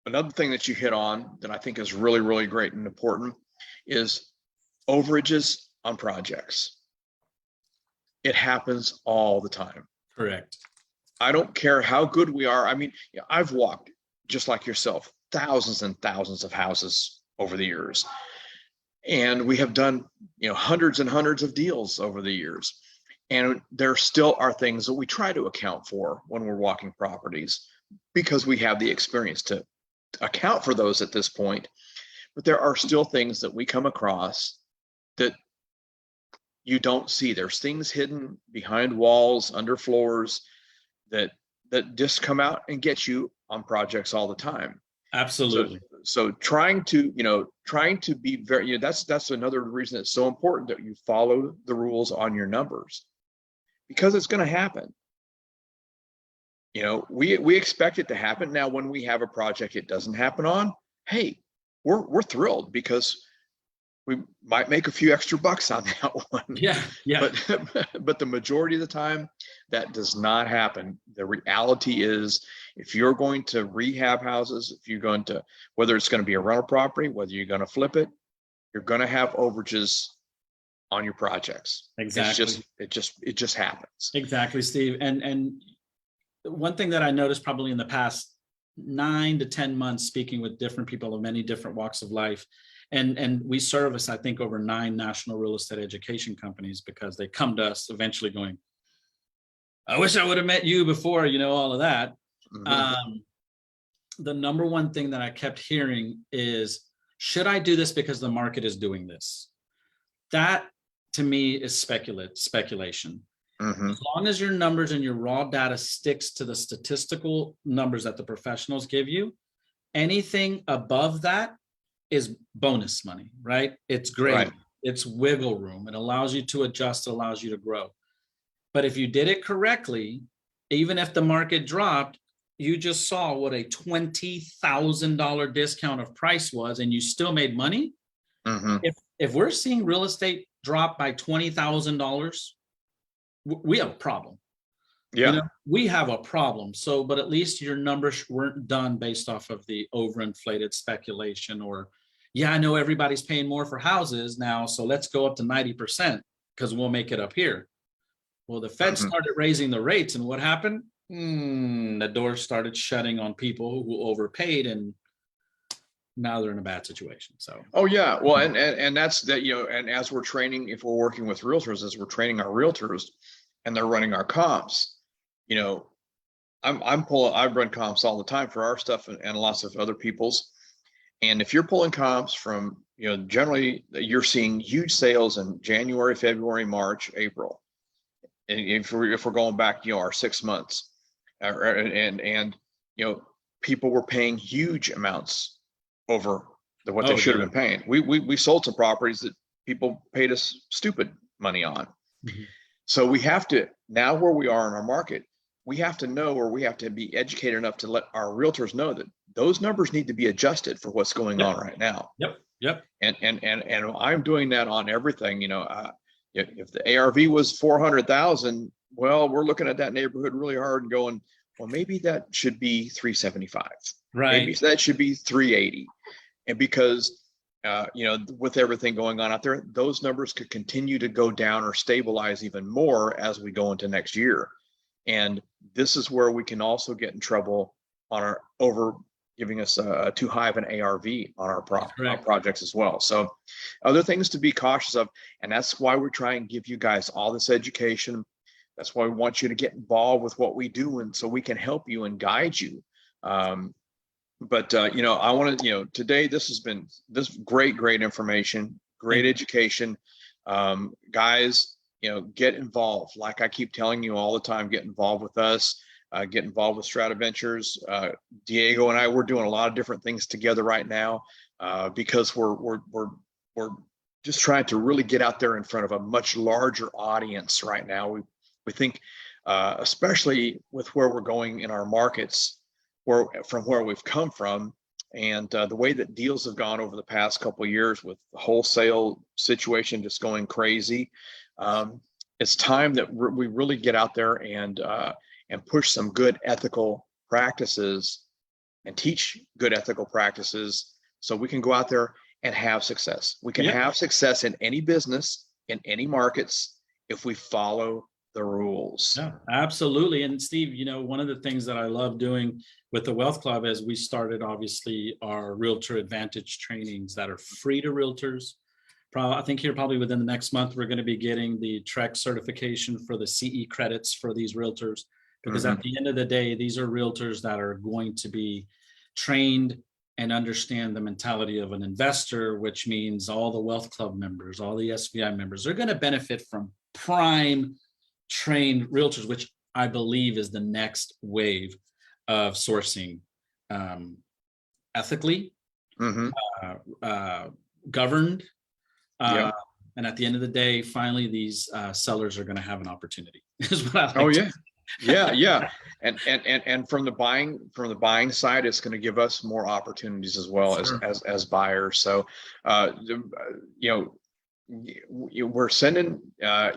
another thing that you hit on that I think is really, really great and important is overages on projects. It happens all the time. Correct. I don't care how good we are. I mean, I've walked, just like yourself, thousands and thousands of houses over the years. And we have done, hundreds and hundreds of deals over the years. And there still are things that we try to account for when we're walking properties, because we have the experience to account for those at this point. But there are still things that we come across that you don't see. There's things hidden behind walls, under floors, that just come out and get you on projects all the time. Absolutely. so trying to be very, that's another reason it's so important that you follow the rules on your numbers, because it's going to happen. We expect it to happen. Now, when we have a project it doesn't happen on, hey, we're thrilled, because we might make a few extra bucks on that one. Yeah. But the majority of the time that does not happen. The reality is, if you're going to rehab houses, if you're going to, whether it's going to be a rental property, whether you're going to flip it, you're going to have overages on your projects. Exactly. It just happens. Exactly, Steve. And one thing that I noticed probably in the past 9 to 10 months, speaking with different people of many different walks of life, and we service, I think, over 9 national real estate education companies, because they come to us eventually going, I wish I would have met you before, all of that. Mm-hmm. The number one thing that I kept hearing is, should I do this because the market is doing this? That to me is speculation. Mm-hmm. As long as your numbers and your raw data sticks to the statistical numbers that the professionals give you, anything above that is bonus money, right? It's great. Right. It's wiggle room. It allows you to adjust, it allows you to grow. But if you did it correctly, even if the market dropped, you just saw what a $20,000 discount of price was, and you still made money. Mm-hmm. If we're seeing real estate drop by $20,000, we have a problem. Yeah. We have a problem. So, but at least your numbers weren't done based off of the overinflated speculation, or, yeah, I know everybody's paying more for houses now, so let's go up to 90% because we'll make it up here. Well, the Fed started raising the rates, and what happened? The doors started shutting on people who overpaid, and now they're in a bad situation. So, oh yeah, well, and that's that, and as we're training, if we're working with realtors, as we're training our realtors and they're running our comps, I run comps all the time for our stuff and lots of other people's. And if you're pulling comps from, generally you're seeing huge sales in January, February, March, April. And if we're going back, our 6 months, and people were paying huge amounts over what they should have been paying. We sold some properties that people paid us stupid money on. Mm-hmm. So we have to, now where we are in our market, we have to know, or we have to be educated enough to let our realtors know that those numbers need to be adjusted for what's going on right now. Yep. And I'm doing that on everything. If the ARV was 400,000, well, we're looking at that neighborhood really hard and going, well, maybe that should be 375. Right. Maybe that should be 380. And because, with everything going on out there, those numbers could continue to go down or stabilize even more as we go into next year. And this is where we can also get in trouble on our giving us too high of an ARV on our projects as well. So other things to be cautious of. And that's why we're trying to give you guys all this education. That's why we want you to get involved with what we do, and so we can help you and guide you. I want to, today, this has been great information, great education. Guys, get involved. Like I keep telling you all the time, get involved with us, get involved with StatiVentures. Diego and I, we're doing a lot of different things together right now, because we're just trying to really get out there in front of a much larger audience right now. We think, especially with where we're going in our markets, from where we've come from, and the way that deals have gone over the past couple of years with the wholesale situation just going crazy. It's time that we really get out there and push some good ethical practices and teach good ethical practices, so we can go out there and have success. We can have success in any business, in any markets, if we follow the rules. Yeah, absolutely. And Steve, one of the things that I love doing with the Wealth Club is we started, obviously, our Realtor Advantage trainings that are free to realtors. I think here probably within the next month, we're going to be getting the TREC certification for the CE credits for these realtors, because at the end of the day, these are realtors that are going to be trained and understand the mentality of an investor, which means all the Wealth Club members, all the SVI members are going to benefit from prime trained realtors, which I believe is the next wave of sourcing ethically, Mhm. Governed. Yep. And at the end of the day, finally, these sellers are going to have an opportunity. Is what I like. Oh to yeah. Yeah. And from the buying side, it's going to give us more opportunities as well Sure. as buyers. So, you know, we're sending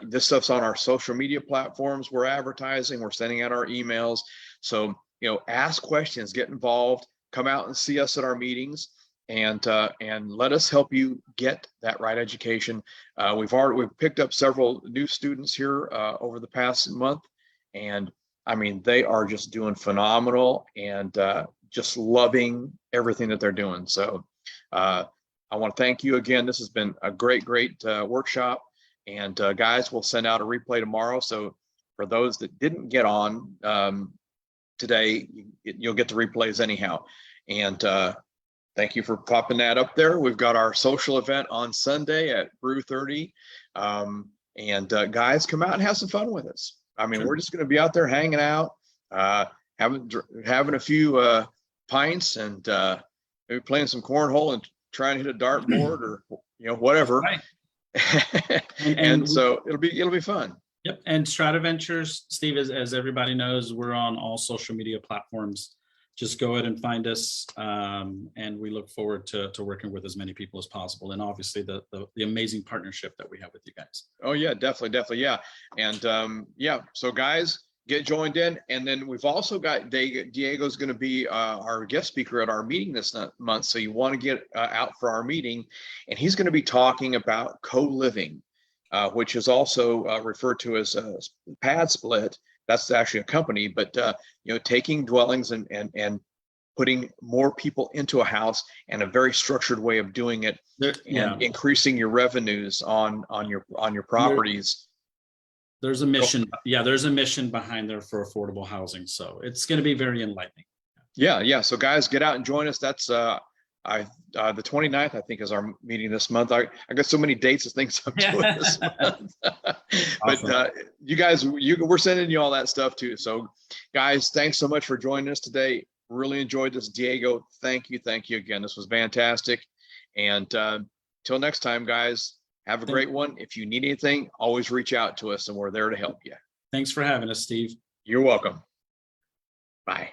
this stuff's on our social media platforms. We're advertising. We're sending out our emails. So, ask questions, get involved, come out and see us at our meetings, and let us help you get that right education. We've picked up several new students here over the past month, and I mean, they are just doing phenomenal and just loving everything that they're doing. So I want to thank you again. This has been a great workshop. And guys, we'll send out a replay tomorrow. So for those that didn't get on today, you'll get the replays anyhow. And thank you for popping that up there. We've got our social event on Sunday at Brew 30. And guys, come out and have some fun with us. I mean, we're just going to be out there hanging out, having a few pints, and maybe playing some cornhole and trying to hit a dartboard or whatever. Right. and so it'll be fun. Yep. And StatiVentures, Steve, as everybody knows, we're on all social media platforms. Just go ahead and find us, and we look forward to working with as many people as possible, and obviously the amazing partnership that we have with you guys. Oh yeah, definitely, yeah. And so guys, get joined in, and then we've also got Diego's going to be our guest speaker at our meeting this month. So you want to get out for our meeting, and he's going to be talking about co-living, which is also referred to as a pad split. That's actually a company, but taking dwellings and putting more people into a house, and a very structured way of doing it, increasing your revenues on your properties. There's a mission. Yeah, there's a mission behind there for affordable housing. So it's going to be very enlightening. Yeah. So guys, get out and join us. That's the 29th, I think, is our meeting this month. I got so many dates of things I'm doing this month. Awesome. But you guys, we're sending you all that stuff too. So guys, thanks so much for joining us today. Really enjoyed this. Diego, thank you again. This was fantastic. And till next time, guys, have a great one. If you need anything, always reach out to us, and we're there to help you. Thanks for having us, Steve. You're welcome. Bye.